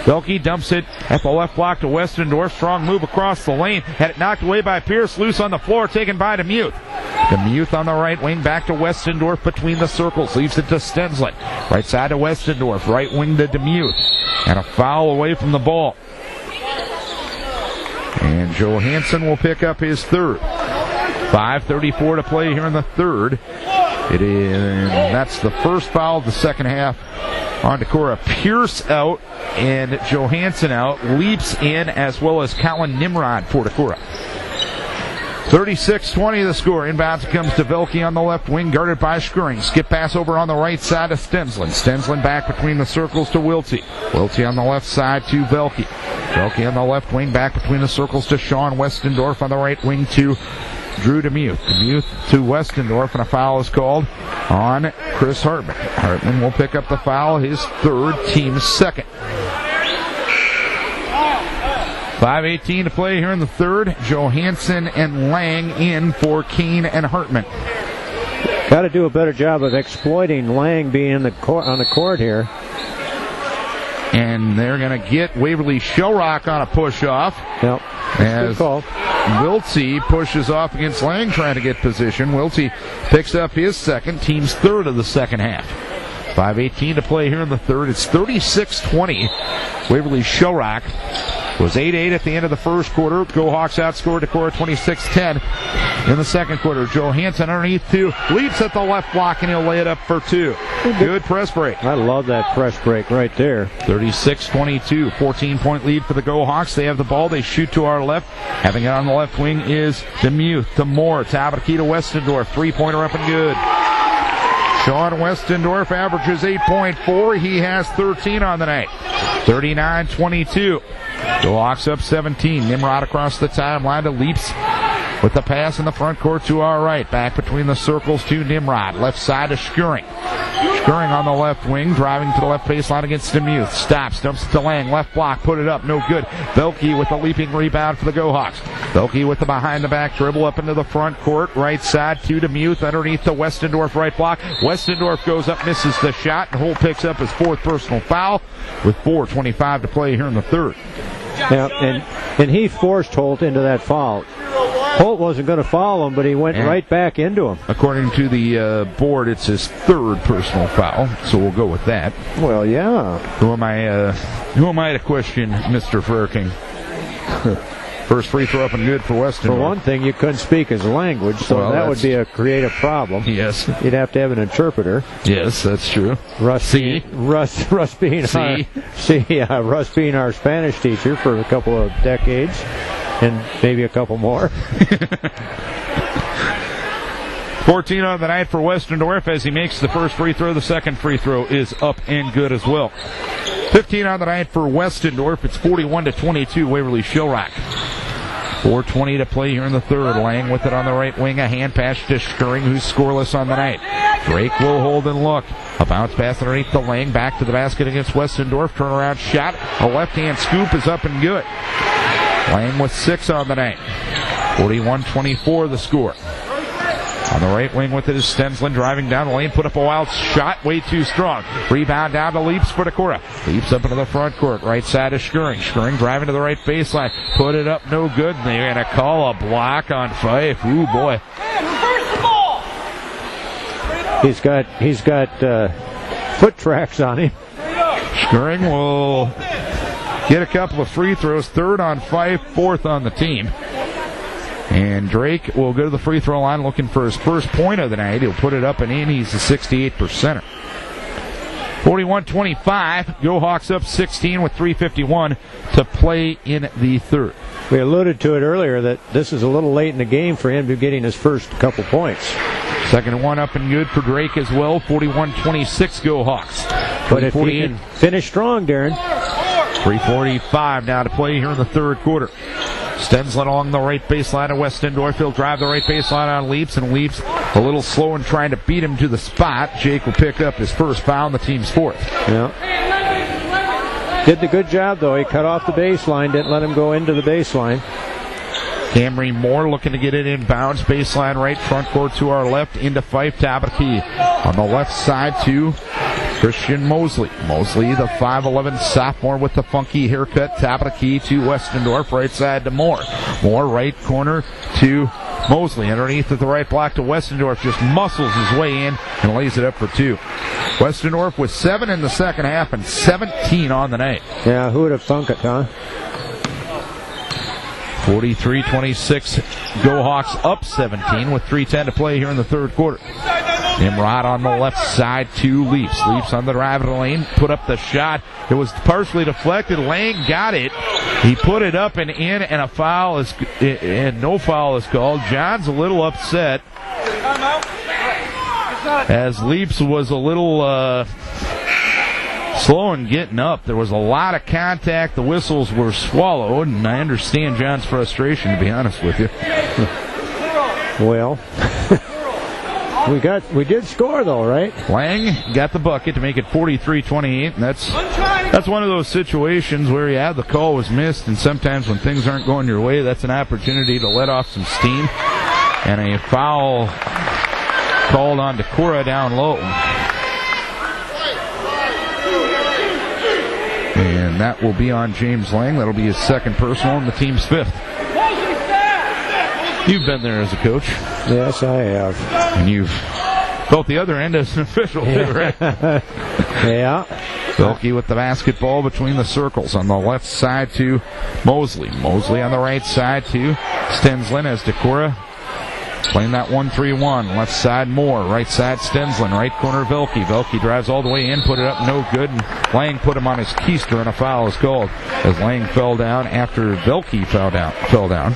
Velke dumps it at the left block to Westendorf. Strong move across the lane. Had it knocked away by Pierce. Loose on the floor. Taken by DeMuth. DeMuth on the right wing. Back to Westendorf between the circles. Leaves it to Stensland. Right side to Westendorf. Right wing to DeMuth. And a foul away from the ball. And Johansson will pick up his third. 5:34 to play here in the third. That's the first foul of the second half on Decorah. Pierce out and Johansson out. Leaps in as well as Colin Nimrod for Decorah. 36-20 the score. Inbounds comes to Velke on the left wing, guarded by Skirring. Skip pass over on the right side to Stensland. Stensland back between the circles to Wiltsey. Wiltsey on the left side to Velke. Velke on the left wing, back between the circles to Sean Westendorf on the right wing to Drew DeMuth. DeMuth to Westendorf, and a foul is called on Chris Hartman. Hartman will pick up the foul, his third, team's second. 5:18 to play here in the third. Johansson and Lang in for Kane and Hartman. Got to do a better job of exploiting Lang being on the court here. And they're going to get Waverly-Shell Rock on a push-off. Yep. As Wiltsey pushes off against Lang trying to get position. Wiltsey picks up his second, team's third of the second half. 5:18 to play here in the third. It's 36-20. Waverly-Shell Rock was 8-8 at the end of the first quarter. Go Hawks outscored Decorah 26-10 in the second quarter. Johansson underneath two. Leaps at the left block, and he'll lay it up for two. Good press break. I love that press break right there. 36-22. 14-point lead for the Go Hawks. They have the ball. They shoot to our left. Having it on the left wing is DeMuth to Moore. Top of the key to Westendorf. Three-pointer up and good. Sean Westendorf averages 8.4. He has 13 on the night. 39-22. Go Hawks up 17. Nimrod across the timeline to Leaps with the pass in the front court to our right. Back between the circles to Nimrod. Left side to Skirring. Skirring on the left wing, driving to the left baseline against DeMuth. Stops, dumps it to Lang. Left block, put it up, no good. Velke with a leaping rebound for the Go Hawks. Velke with the behind-the-back dribble up into the front court. Right side to DeMuth underneath the Westendorf right block. Westendorf goes up, misses the shot, and Holt picks up his fourth personal foul with 4:25 to play here in the third. Yeah, and he forced Holt into that foul. Holt wasn't going to foul him, but he went right back into him. According to the board, it's his third personal foul, so we'll go with that. Well, yeah. Who am I to question Mr. Furking? First free throw up and good for Westendorf. For one thing, you couldn't speak his language, so that would be a creative problem. Yes. You'd have to have an interpreter. Yes, that's true. Russ being our Spanish teacher for a couple of decades, and maybe a couple more. 14 on the night for Westendorf as he makes the first free throw. The second free throw is up and good as well. 15 on the night for Westendorf. It's 41-22 Waverly-Shell Rock. 4:20 to play here in the third. Lang with it on the right wing. A hand pass to Skirring, who's scoreless on the night. Drake will hold and look. A bounce pass underneath the Lang. Back to the basket against Westendorf. Turnaround shot. A left-hand scoop is up and good. Lang with 6 on the night. 41-24 the score. On the right wing with it is Stensland driving down the lane, put up a wild shot, way too strong. Rebound down to Leaps for Decorah. Leaps up into the front court, right side is Skirring. Skirring driving to the right baseline, put it up, no good. And they're going to call a block on Fife. Ooh, boy. He's got foot tracks on him. Skirring will get a couple of free throws, third on Fife, fourth on the team. And Drake will go to the free throw line looking for his first point of the night. He'll put it up and in. He's a 68%er. 41-25. Go Hawks up 16 with 3:51 to play in the third. We alluded to it earlier that this is a little late in the game for him to getting his first couple points. Second one up and good for Drake as well. 41-26 Go Hawks. But if he can finish strong, Darren. 3:45 now to play here in the third quarter. Stensland along the right baseline of Westendorf. He'll drive the right baseline on Leaps, and Leaps a little slow in trying to beat him to the spot. Jake will pick up his first foul, and the team's fourth. Yeah. Did the good job, though. He cut off the baseline, didn't let him go into the baseline. Camry Moore looking to get it in bounds. Baseline right, front court to our left, into Fife, top of the key. On the left side to Christian Mosley. Mosley, the 5'11 sophomore with the funky haircut, top of the key to Westendorf, right side to Moore. Moore, right corner to Mosley. Underneath at the right block to Westendorf, just muscles his way in and lays it up for 2. Westendorf with 7 in the second half and 17 on the night. Yeah, who would have thunk it, huh? 43-26, Go Hawks up 17 with 3:10 to play here in the third quarter. Nimrod on the left side to Leafs. Leafs on the drive of the lane, put up the shot. It was partially deflected. Lang got it. He put it up and in, and a foul is, and no foul is called. John's a little upset as Leafs was a little slow in getting up. There was a lot of contact. The whistles were swallowed, and I understand John's frustration, to be honest with you. Well, we did score though, right? Lang got the bucket to make it 43-28, and that's one of those situations where the call was missed, and sometimes when things aren't going your way, that's an opportunity to let off some steam. And a foul called on Decorah down low. And that will be on James Lang. That'll be his second personal and the team's 5th. You've been there as a coach. Yes, I have. And you've felt the other end as an official, too, right? Yeah. Belke with the basketball between the circles. On the left side to Mosley. Mosley on the right side to Stensland as Decorah playing that 1-3-1. Left side Moore. Right side Stensland. Right corner Velke. Velke drives all the way in. Put it up. No good. And Lang put him on his keister, and a foul is called as Lang fell down after Velke fell down.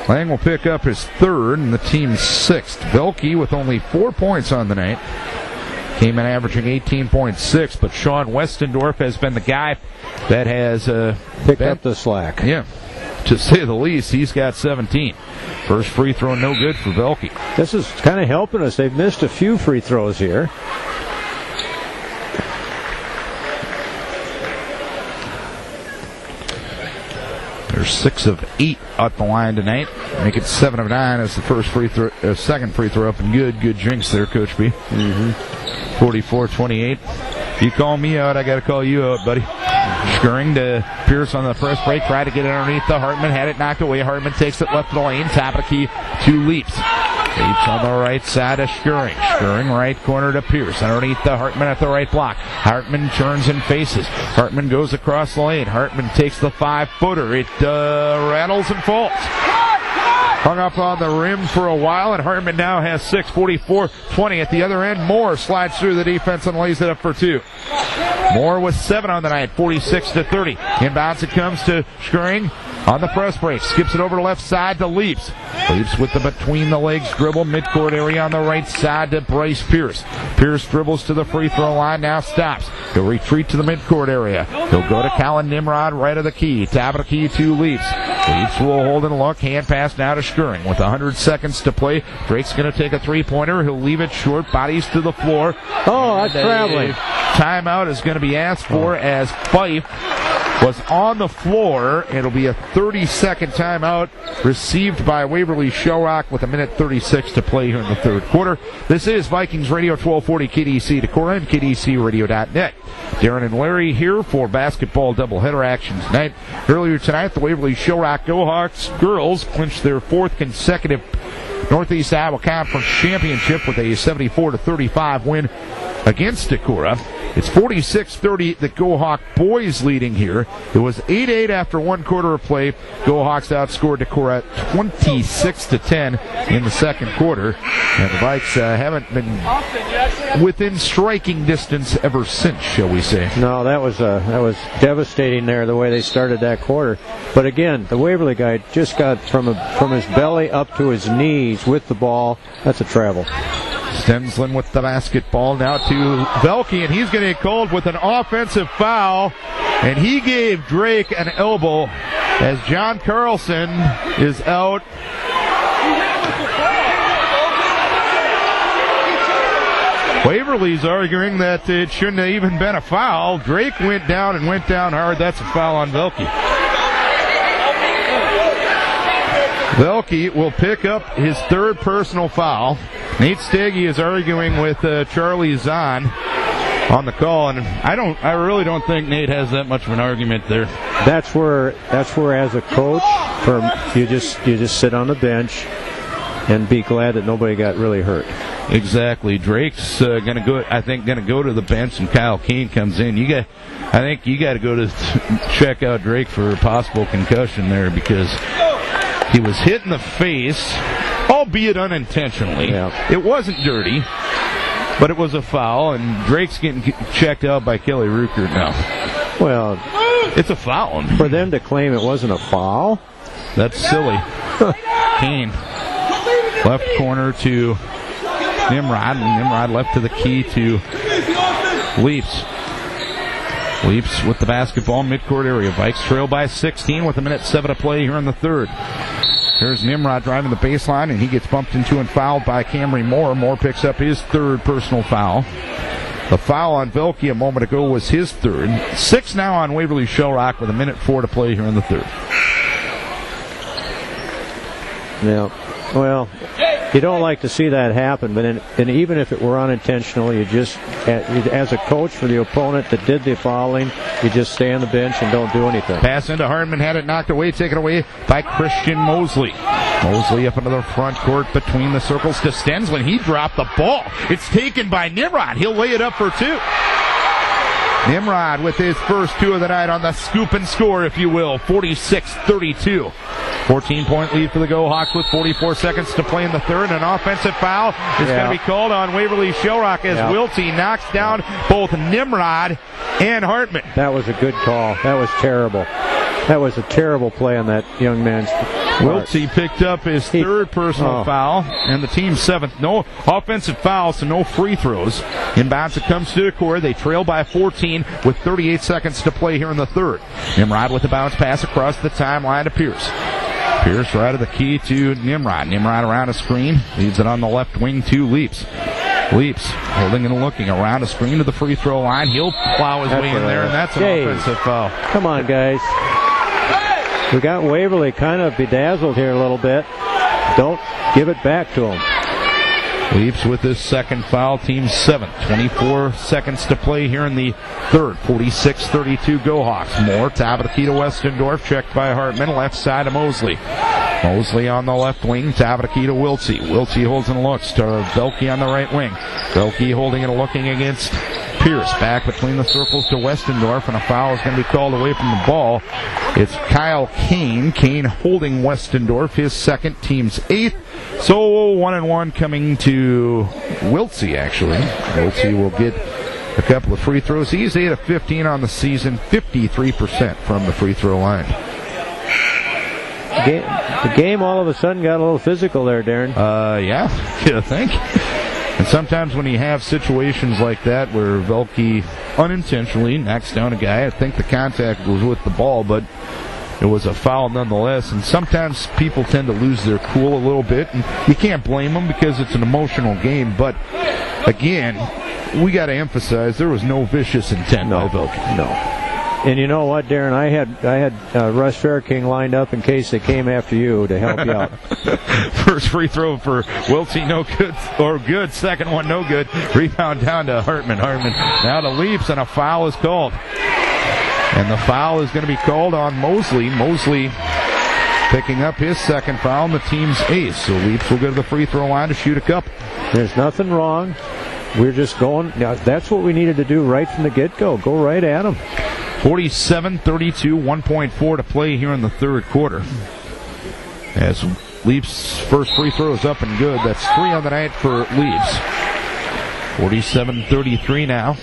Lang will pick up his 3rd and the team's 6th. Velke with only 4 points on the night. Came in averaging 18.6, but Sean Westendorf has been the guy that has picked up the slack. Yeah, to say the least. He's got 17. First free throw no good for Velke. This is kind of helping us. They've missed a few free throws here. They're 6 of 8 at the line tonight. Make it 7 of 9 as the second free throw up and good. Good jinx there, Coach B. 44-28. You call me out, I got to call you out, buddy. Scurrying to Pierce on the press break. Tried to get it underneath the Hartman. Had it knocked away. Hartman takes it left of the lane. Top of the key to Leafs. Leafs on the right side of Scurrying. Scurrying right corner to Pierce. Underneath the Hartman at the right block. Hartman turns and faces. Hartman goes across the lane. Hartman takes the 5-footer. It rattles and falls. Hung up on the rim for a while, and Hartman now has 6, 44-20 at the other end. Moore slides through the defense and lays it up for 2. Moore with 7 on the night, 46-30. Inbounds it comes to Scurrying on the press break. Skips it over to left side to Leafs. Leafs with the between the legs dribble, midcourt area on the right side to Bryce Pierce. Pierce dribbles to the free throw line, now stops. He'll retreat to the midcourt area. He'll go to Colin Nimrod, right of the key. Top of the key to Leafs. Leafs will hold and look. Hand pass now to Scurrying. With 100 seconds to play, Drake's going to take a 3-pointer. He'll leave it short. Bodies to the floor. Oh, that's traveling. Timeout is going to be asked for as Fife was on the floor. It'll be a 30-second timeout received by Waverly-Shell Rock with 1:36 to play here in the third quarter. This is Vikings Radio 1240 KDEC Decorah and KDECRadio.net. Darren and Larry here for basketball doubleheader action tonight. Earlier tonight, the Waverly-Shell Rock Go Hawks girls clinched their 4th consecutive Northeast Iowa Conference championship with a 74-35 win against Decorah. It's 46-30, the Go Hawk boys leading here. It was 8-8 after 1 quarter of play. Go Hawks outscored Decorah 26-10 in the second quarter. And the Vikes haven't been within striking distance ever since, shall we say. No, that was devastating there, the way they started that quarter. But again, the Waverly guy just got from his belly up to his knees with the ball. That's a travel. Stensland with the basketball now to Velke, and he's going to get called with an offensive foul, and he gave Drake an elbow as John Carlson is out. Waverly's arguing that it shouldn't have even been a foul. Drake went down hard. That's a foul on Velke. Velke will pick up his third personal foul. Nate Steggy is arguing with Charlie Zahn on the call, and I really don't think Nate has that much of an argument there. That's where as a coach, you just sit on the bench and be glad that nobody got really hurt. Exactly. Drake's going to go to the bench, and Kyle Kane comes in. I think you got to go to check out Drake for a possible concussion there, because he was hit in the face, albeit unintentionally. Yeah. It wasn't dirty, but it was a foul, and Drake's getting checked out by Kelly Ruckert now. Well, it's a foul. For them to claim it wasn't a foul? That's silly. Kane. Left corner to Nimrod, and Nimrod left to the key to Leafs. Leafs with the basketball midcourt area. Vikes trail by 16 with 1:07 to play here in the third. Here's Nimrod driving the baseline, and he gets bumped into and fouled by Camry Moore. Moore picks up his third personal foul. The foul on Velke a moment ago was his third. 6 now on Waverly-Shell Rock with 1:04 to play here in the third. Yeah. Well, you don't like to see that happen, but and even if it were unintentional, you just, as a coach for the opponent that did the fouling, you just stay on the bench and don't do anything. Pass into Hardman, had it knocked away, taken away by Christian Mosley. Mosley up into the front court between the circles to Stensland. He dropped the ball. It's taken by Nimrod. He'll lay it up for two. Nimrod with his first two of the night on the scoop and score, if you will, 46-32. 14-point lead for the Go-Hawks with 44 seconds to play in the third. An offensive foul is going to be called on Waverly-Shell Rock as Wiltsey knocks down both Nimrod and Hartman. That was a good call. That was terrible. That was a terrible play on that young man's part. Wiltsey picked up his third personal foul, and the team's seventh. No offensive fouls, so no free throws. Inbounds it comes to Decorah. They trail by 14 with 38 seconds to play here in the third. Nimrod with the bounce pass across the timeline to Pierce. Pierce right of the key to Nimrod. Nimrod around a screen. Leaves it on the left wing to Leaps. Leaps holding and looking around a screen to the free throw line. He'll plow his way in there, and that's an offensive foul. Come on, guys. We got Waverly kind of bedazzled here a little bit. Don't give it back to him. Leaps with his second foul, team's seventh. 24 seconds to play here in the third. 46-32 Go-Hawks. Moore, top of the key to Westendorf, checked by Hartman, left side to Mosley. Mosley on the left wing, top of the key to Wiltsey. Wiltsey holds and looks to Velke on the right wing. Velke holding and looking against Pierce. Back between the circles to Westendorf, and a foul is going to be called away from the ball. It's Kyle Kane. Kane holding Westendorf, his second, team's eighth. So 1-1 coming to Wiltsey, actually. Wiltsey will get a couple of free throws. He's 8 of 15 on the season, 53% from the free throw line. The game all of a sudden got a little physical there, Darren. Yeah, I think. And sometimes when you have situations like that where Velke unintentionally knocks down a guy, I think the contact was with the ball, but it was a foul nonetheless. And sometimes people tend to lose their cool a little bit, and you can't blame them because it's an emotional game. But again, we got to emphasize there was no vicious intent by Velke. No. And you know what, Darren? I had Russ Fairking lined up in case they came after you to help you out. First free throw for Wiltsey, no good, or good. Second one, no good. Rebound down to Hartman. Hartman now to Leaps, and a foul is called. And the foul is going to be called on Mosley. Mosley picking up his second foul, and the team's ace. So Leaps will go to the free throw line to shoot a couple. There's nothing wrong. We're just going. Now, that's what we needed to do right from the get-go. Go right at them. 47-32, 1.4 to play here in the third quarter. As Leafs' first free throw is up and good. That's 3 on the night for Leafs. 47-33 now.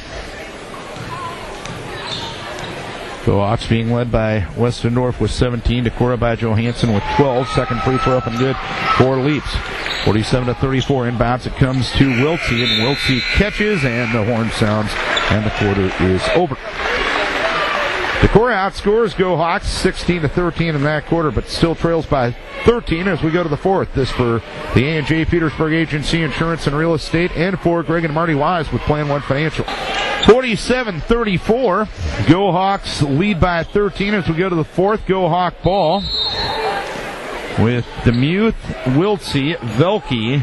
Go-Hawks being led by Westendorf with 17. Decorah by Johansson with 12. Second free throw up and good for Leafs. 47-34 inbounds. It comes to Wiltsey, and Wiltsey catches, and the horn sounds, and the quarter is over. Decorah outscores Go-Hawks 16-13 in that quarter, but still trails by 13 as we go to the fourth. This for the A&J Petersburg Agency Insurance and Real Estate, and for Greg and Marty Wise with Plan One Financial. 47-34. Go-Hawks lead by 13 as we go to the fourth. Go-Hawk ball. with Demuth, Wiltsey, Velke,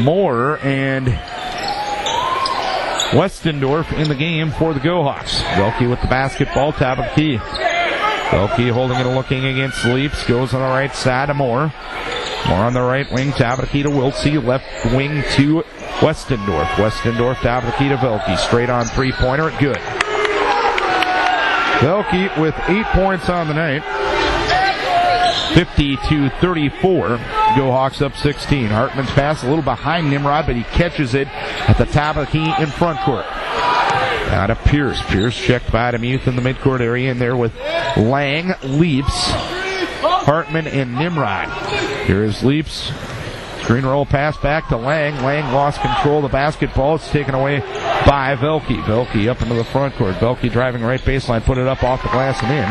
Moore, and Westendorf in the game for the GoHawks. Velke with the basketball, top of the key. Velke holding it and looking against Leaps. Goes on the right side to Moore. Moore on the right wing, top of the key to Wiltsey. Left wing to Westendorf. Westendorf, top of the key to Velke. Straight on three-pointer, good. Velke with 8 points on the night. 50-34. GoHawks up 16. Hartman's pass a little behind Nimrod, but he catches it at the top of the key in front court. Out of Pierce. Pierce checked by Demuth in the midcourt area, in there with Lang, Leaps, Hartman, and Nimrod. Here is Leaps. Screen roll pass back to Lang. Lang lost control of the basketball. It's taken away by Velke. Velke up into the front court. Velke driving right baseline, put it up off the glass and in.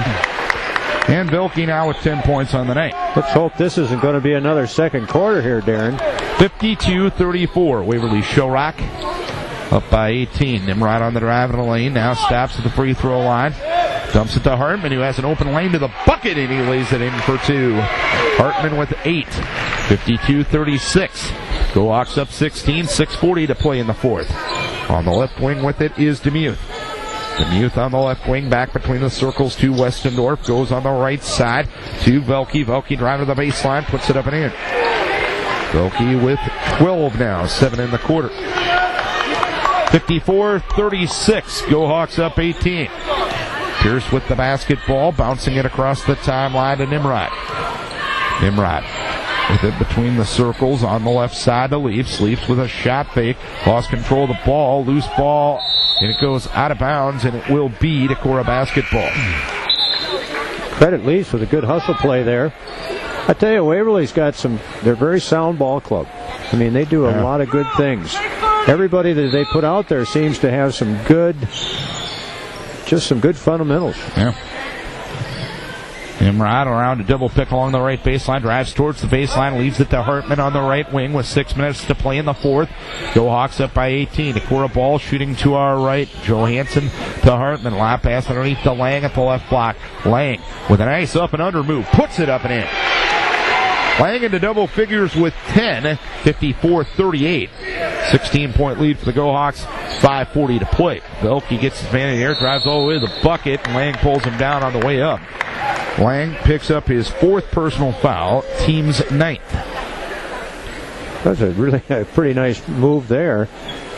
And Velke now with 10 points on the night. Let's hope this isn't going to be another second quarter here, Darren. 52-34. Waverly-Shell Rock up by 18. Nimrod on the drive in the lane. Now stops at the free throw line. Dumps it to Hartman, who has an open lane to the bucket, and he lays it in for two. Hartman with 8. 52-36. GoHawks up 16. 6:40 to play in the fourth. On the left wing with it is Demuth. Demuth on the left wing, back between the circles to Westendorf. Goes on the right side to Velke. Velke driving to the baseline, puts it up and in. Velke with 12 now, 7 in the quarter. 54-36. GoHawks up 18. Pierce with the basketball, bouncing it across the timeline to Nimrod. Nimrod with it between the circles on the left side to Leaps. Leaps with a shot fake. Lost control of the ball. Loose ball. And it goes out of bounds, and it will be Decorah basketball. Credit Leafs with a good hustle play there. I tell you, Waverly's got they're a very sound ball club. I mean, they do a lot of good things. Everybody that they put out there seems to have some good fundamentals. Yeah. Nimrod around a double pick along the right baseline, drives towards the baseline, leaves it to Hartman on the right wing with 6 minutes to play in the fourth. GoHawks up by 18. Decorah ball shooting to our right. Johansson to Hartman. Lap pass underneath to Lang at the left block. Lang with a nice up and under move. Puts it up and in. Lang into double figures with 10. 54-38. 16-point lead for the GoHawks. 5:40 to play. Velke gets his man in the air, drives all the way to the bucket, and Lang pulls him down on the way up. Lang picks up his 4th personal foul, team's 9th. That's a pretty nice move there.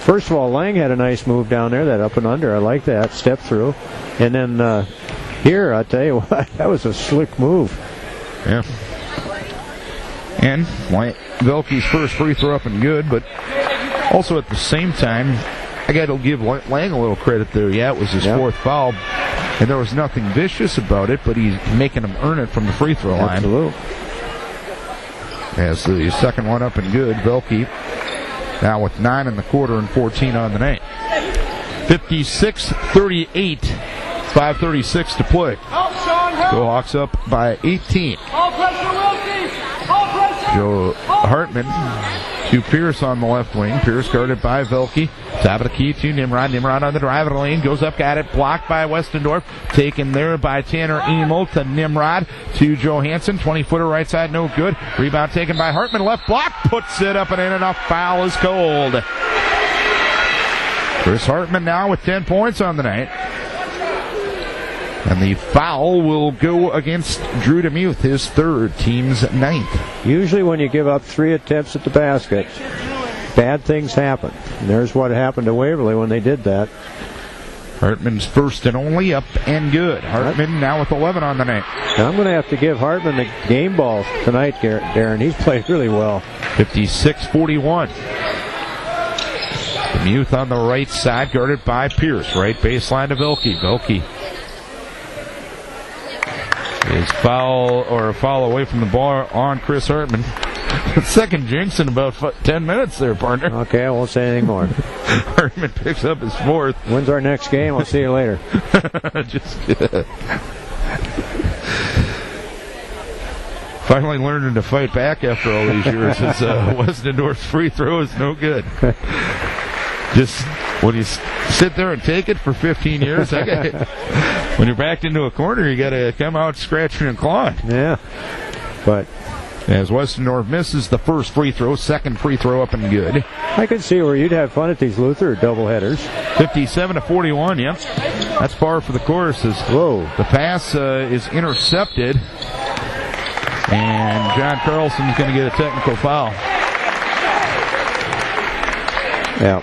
First of all, Lang had a nice move down there, that up and under. I like that, step through. And then here, I'll tell you what, that was a slick move. Yeah. And Velke's first free throw up and good, but also at the same time, I got to give Lang a little credit there. Yeah, it was his 4th foul, and there was nothing vicious about it, but he's making him earn it from the free throw line. Absolutely. As the second one up and good, Velke now with 9 in the quarter and 14 on the night. 56-38, 5:36 to play. GoHawks up by 18. Joe Hartman to Pierce on the left wing. Pierce guarded by Velke. Top of the key to Nimrod. Nimrod on the drive of the lane. Goes up, got it. Blocked by Westendorf. Taken there by Tanner Emil to Nimrod to Johansson. 20-footer right side, no good. Rebound taken by Hartman. Left block. Puts it up and in, and a foul is called. Chris Hartman now with 10 points on the night. And the foul will go against Drew Demuth, his 3rd, team's 9th. Usually when you give up 3 attempts at the basket, bad things happen. And there's what happened to Waverly when they did that. Hartman's first and only, up and good. Hartman now with 11 on the night. Now I'm going to have to give Hartman the game ball tonight, Darren. He's played really well. 56-41. Demuth on the right side, guarded by Pierce. Right baseline to Velke. Velke is a foul away from the ball on Chris Hartman. Second jinx in about 10 minutes there, partner. Okay, I won't say anything more. Hartman picks up his 4th. When's our next game? I'll see you later. Just finally learning to fight back after all these years. Westendorf's free throw is no good. Just when you sit there and take it for 15 years, when you're backed into a corner, you got to come out scratching and clawing. Yeah. But as Westendorf misses the first free throw, second free throw up and good. I could see where you'd have fun at these Luther doubleheaders. 57-41, yep. That's par for the course as the pass is intercepted. And John Carlson's going to get a technical foul. Yeah,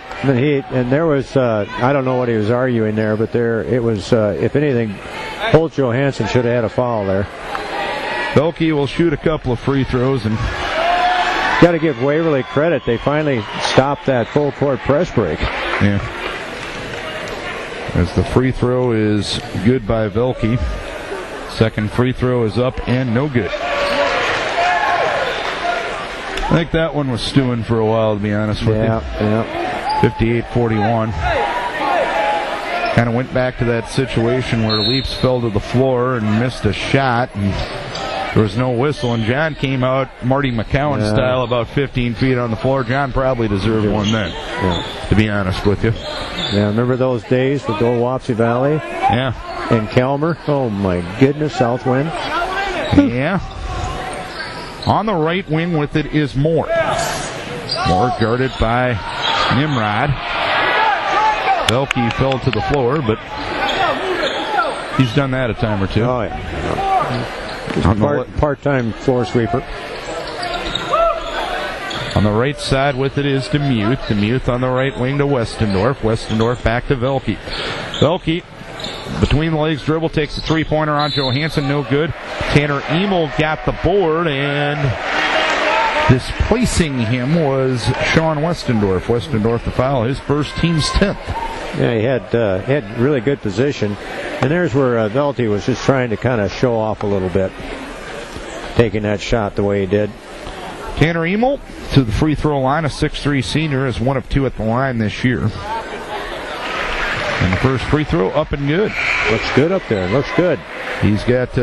and there was I don't know what he was arguing there, but it was if anything, Holt Johansson should have had a foul there. Belke will shoot a couple of free throws, and got to give Waverly credit. They finally stopped that full court press break. Yeah. As the free throw is good by Belke. Second free throw is up and no good. I think that one was stewing for a while, to be honest with you. Yeah. 58-41. Kind of went back to that situation where Leafs fell to the floor and missed a shot, and there was no whistle, and John came out Marty McCowan style about 15 feet on the floor. John probably deserved one then, to be honest with you. Yeah, remember those days with the old Wapsie Valley? Yeah. And Kelmer? Oh, my goodness, Southwind. Yeah. On the right wing with it is Moore. Moore guarded by Nimrod. Belke fell to the floor, but he's done that a time or two. Oh, yeah. Part-time floor sweeper. On the right side with it is DeMuth. DeMuth on the right wing to Westendorf. Westendorf back to Belke. Belke, between the legs dribble, takes a three-pointer on Johansson. No good. Tanner Emil got the board, and displacing him was Sean Westendorf. Westendorf the foul, his first, team's 10th. Yeah, he had really good position. And there's where Velte was just trying to kind of show off a little bit, taking that shot the way he did. Tanner Emil to the free throw line, a 6'3 senior, is 1 of 2 at the line this year. And the first free throw up and good. Looks good up there. Looks good. He's got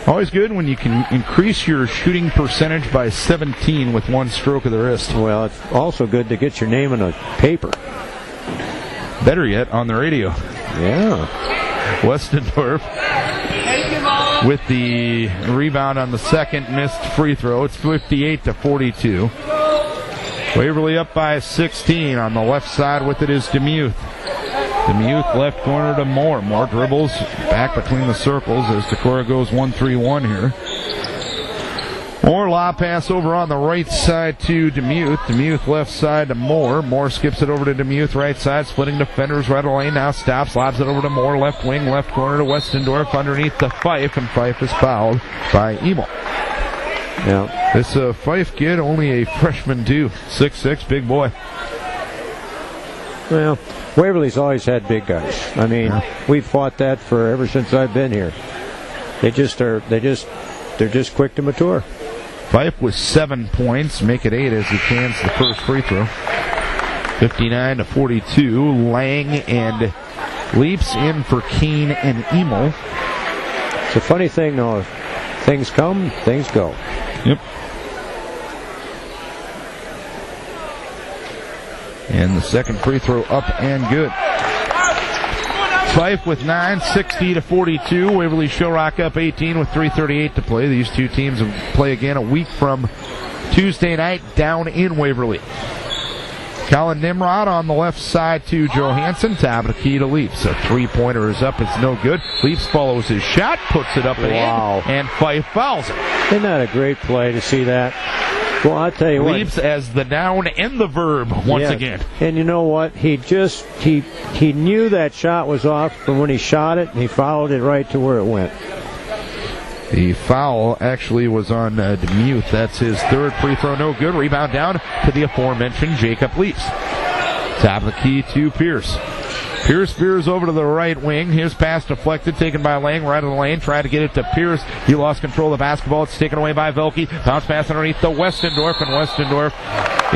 always good when you can increase your shooting percentage by 17 with one stroke of the wrist. Well, it's also good to get your name in a paper. Better yet, on the radio. Yeah. Westendorf with the rebound on the second missed free throw. It's 58-42. Waverly up by 16. On the left side with it is DeMuth. DeMuth left corner to Moore. Moore dribbles back between the circles as Decorah goes 1-3-1 here. Moore lob pass over on the right side to DeMuth. DeMuth left side to Moore. Moore skips it over to DeMuth right side, splitting defenders right away. Now stops, lobs it over to Moore. Left wing, left corner to Westendorf underneath the Fife, and Fife is fouled by Emil. Yeah. This Fife kid, only a freshman too. 6'6", big boy. Well, Waverly's always had big guys. I mean, we've fought that for ever since I've been here. They're just quick to mature. Fife with 7 points, make it 8 as he cans the first free throw. 59-42. Lang and Leafs in for Keene and Emil. It's a funny thing, though. If things come, things go. Yep. And the second free throw up and good. Fife with 9, 60-42. Waverly-Shell Rock up 18 with 3:38 to play. These two teams will play again a week from Tuesday night down in Waverly. Colin Nimrod on the left side to Johansson. Top of the key to Leafs. A three-pointer is up. It's no good. Leafs follows his shot, puts it up and in, and Fife fouls it. Isn't that a great play to see that? Well, I'll tell you what. Leafs as the noun and the verb once again. And you know what? He knew that shot was off from when he shot it, and he followed it right to where it went. The foul actually was on DeMuth. That's his third free throw. No good. Rebound down to the aforementioned Jacob Leafs. Top of the key to Pierce. Pierce veers over to the right wing. His pass deflected, taken by Lang, right of the lane. Tried to get it to Pierce. He lost control of the basketball. It's taken away by Velke. Bounce pass underneath to Westendorf, and Westendorf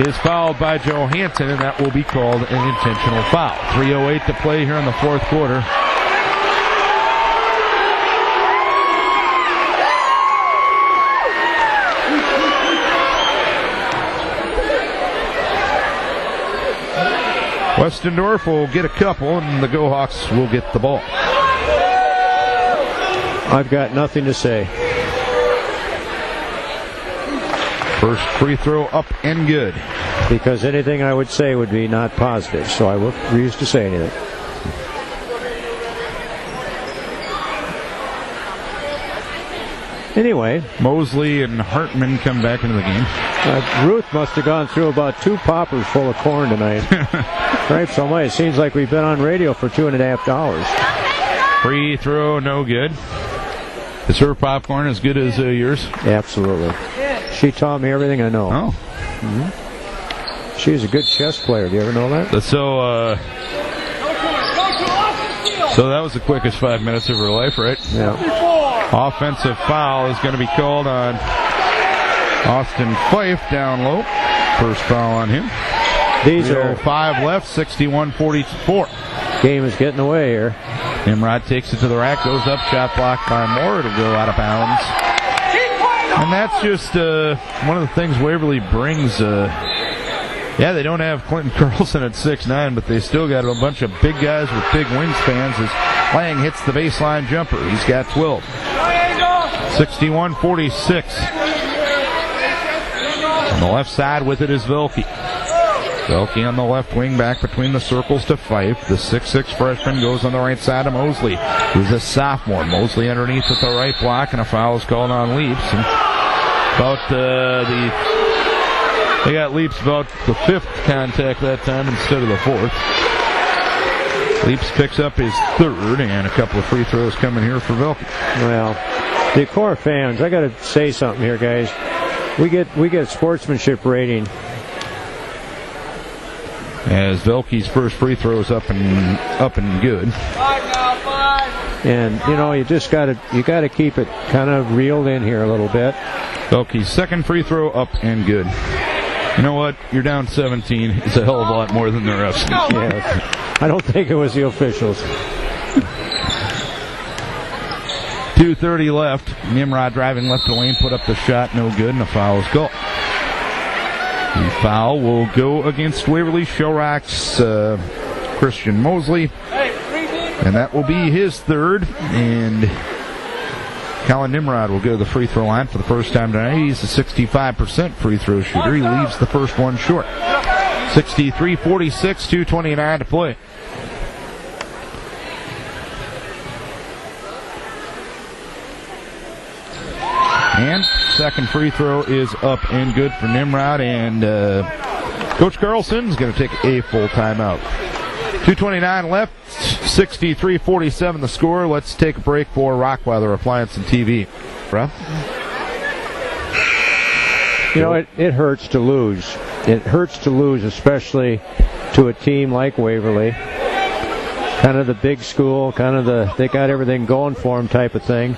is fouled by Johansson, and that will be called an intentional foul. 3:08 to play here in the fourth quarter. Westendorf will get a couple, and the GoHawks will get the ball. I've got nothing to say. First free throw up and good. Because anything I would say would be not positive, so I refuse to say anything. Anyway, Mosley and Hartman come back into the game. Ruth must have gone through about 2 poppers full of corn tonight. Right, so it seems like we've been on radio for 2.5 hours. Free throw, no good. Is her popcorn as good as yours? Absolutely. She taught me everything I know. Oh. Mm-hmm. She's a good chess player. Do you ever know that? So that was the quickest 5 minutes of her life, right? Yeah. Offensive foul is going to be called on Austin Fife down low. First foul on him. These are 5 left, 61-44. Game is getting away here. Nimrod takes it to the rack, goes up, shot blocked by Moore. It'll go out of bounds. And that's just one of the things Waverly brings. Yeah, they don't have Clinton Carlson at 6'9", but they still got a bunch of big guys with big wingspans as Lang hits the baseline jumper. He's got 12. 61-46. On the left side with it is Vilke. Vilke on the left wing, back between the circles to Fife. The 6'6 freshman goes on the right side to Mosley, who's a sophomore. Mosley underneath with the right block, and a foul is called on Leaps. And they got Leaps about the 5th contact that time instead of the 4th. Leaps picks up his 3rd, and a couple of free throws coming here for Vilke. Well, Decorah fans, I got to say something here, guys. We get sportsmanship rating. As Vilke's first free throw is up and good. And you just got to keep it kind of reeled in here a little bit. Vilke's second free throw up and good. You know what? You're down 17. It's a hell of a lot more than the refs. Yeah, I don't think it was the officials. 2:30 left. Nimrod driving left the lane, put up the shot, no good, and a foul is called. The foul will go against Waverly-Shell Rock's Christian Mosley, and that will be his 3rd. And Colin Nimrod will go to the free throw line for the first time tonight. He's a 65% free throw shooter. He leaves the first one short. 63-46, 2:29 to play. And second free throw is up and good for Nimrod, and Coach Carlson's going to take a full timeout. 2:29 left, 63-47 the score. Let's take a break for Rockweiler Appliance and TV. Bro? It hurts to lose. It hurts to lose, especially to a team like Waverly. Kind of the big school, they got everything going for them type of thing.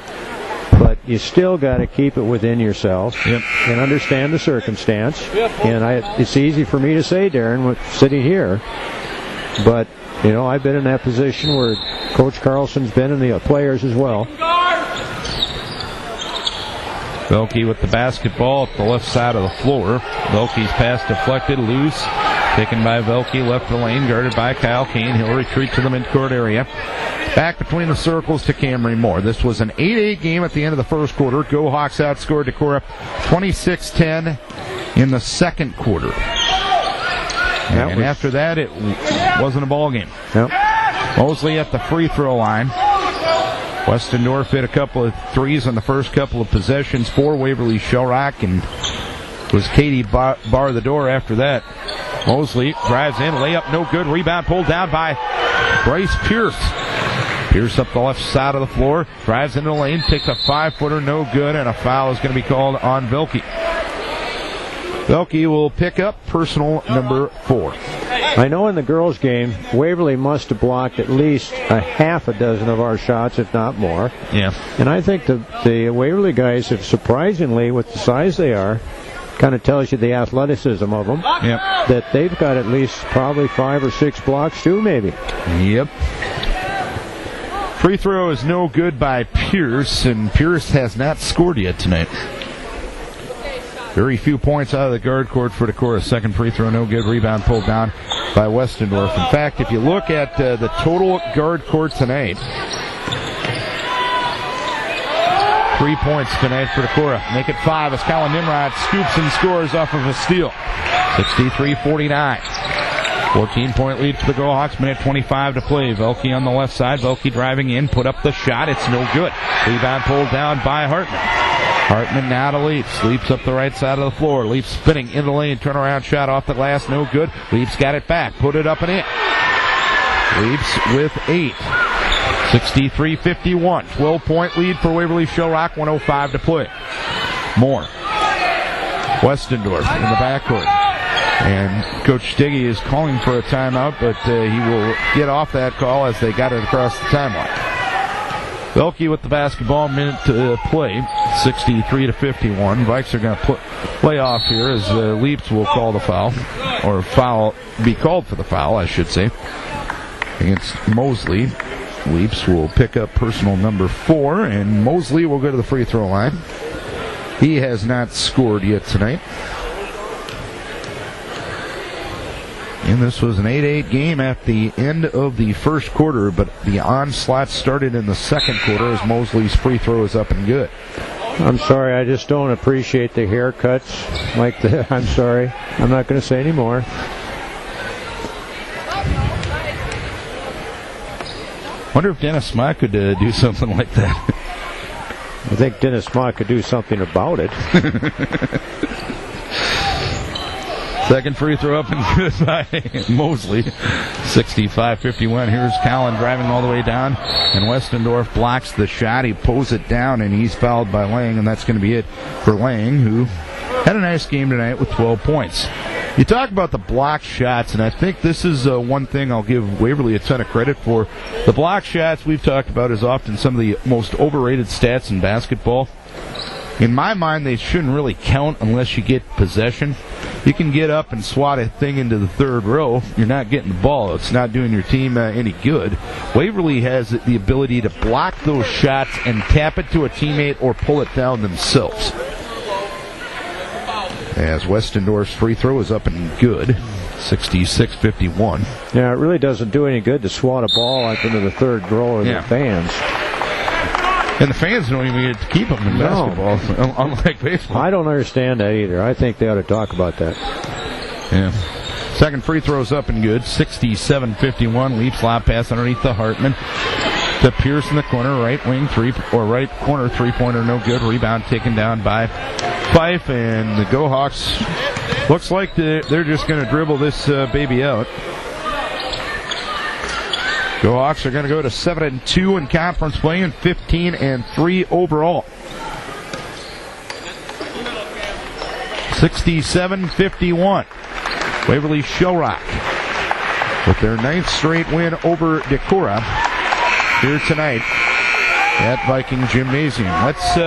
But you still got to keep it within yourself and understand the circumstance. And it's easy for me to say, Darren, sitting here. But, I've been in that position where Coach Carlson's been, and the players as well. Vilke with the basketball at the left side of the floor. Vilke's pass deflected, loose. Taken by Vilke, left the lane, guarded by Kyle Kane. He'll retreat to the midcourt area. Back between the circles to Cameron Moore. This was an 8-8 game at the end of the first quarter. Go Hawks outscored Decorah 26-10 in the second quarter. And after that, it wasn't a ball game. Nope. Mosley at the free throw line. Westendorf hit a couple of threes on the first couple of possessions for Waverly-Shell Rock, and was Katie bar the door after that. Mosley drives in, layup no good, rebound pulled down by Bryce Pierce. Pierce up the left side of the floor, drives into the lane, takes a 5-footer, no good, and a foul is going to be called on Vilke. Vilke will pick up personal number 4. I know in the girls' game, Waverly must have blocked at least a half a dozen of our shots, if not more. Yeah. And I think the Waverly guys have, surprisingly, with the size they are, kind of tells you the athleticism of them. Yep. That they've got at least probably 5 or 6 blocks too, maybe. Yep. Free throw is no good by Pierce, and Pierce has not scored yet tonight. Very few points out of the guard court for Decorah. Second free throw, no good. Rebound pulled down by Westendorf. In fact, if you look at the total guard court tonight, 3 points tonight for Decorah. Make it 5 as Colin Nimrod scoops and scores off of a steal. 63-49. 14-point lead for the Girlhawks. Minute 25 to play. Velke on the left side. Velke driving in. Put up the shot. It's no good. Rebound pulled down by Hartman. Hartman now to Leaps. Leaps up the right side of the floor. Leaps spinning into the lane. Turnaround shot off the glass. No good. Leaps got it back. Put it up and in. Leaps with 8. 63-51. 12-point lead for Waverly-Shell Rock. 1:05 to play. Moore. Westendorf in the backcourt. And Coach Stiggy is calling for a timeout, but he will get off that call as they got it across the timeline. Velke with the basketball, minute to play, 63-51. Vikes are going to play off here as Leaps will call the foul, or be called for the foul, I should say, against Mosley. Leaps will pick up personal number 4, and Mosley will go to the free throw line. He has not scored yet tonight. And this was an 8-8 game at the end of the first quarter, but the onslaught started in the second quarter as Mosley's free throw is up and good. I'm sorry, I just don't appreciate the haircuts like that. I'm sorry. I'm not going to say any more. Wonder if Dennis Smock could do something like that. I think Dennis Smock could do something about it. Second free throw up and good by Mosley. 65-51. Here's Collin driving all the way down, and Westendorf blocks the shot. He pulls it down, and he's fouled by Lang, and that's going to be it for Lang, who had a nice game tonight with 12 points. You talk about the block shots, and I think this is one thing I'll give Waverly a ton of credit for. The block shots we've talked about is often some of the most overrated stats in basketball. In my mind, they shouldn't really count unless you get possession. You can get up and swat a thing into the third row. You're not getting the ball. It's not doing your team any good. Waverly has the ability to block those shots and tap it to a teammate or pull it down themselves. As Westendorf's free throw is up and good. 66-51. Yeah, it really doesn't do any good to swat a ball up into the third row of the fans. And the fans don't even get to keep them in basketball, unlike baseball. I don't understand that either. I think they ought to talk about that. Yeah. Second free throw's up and good. 67-51. Leaps lob pass underneath the Hartman to Pierce in the corner. Right wing right corner three-pointer, no good. Rebound taken down by Fife, and the Go-Hawks looks like they're just going to dribble this baby out. Go-Hawks are going to go to 7-2 in conference play and 15-3 overall. 67-51. Waverly-Shell Rock with their 9th straight win over Decorah here tonight at Viking Gymnasium. Let's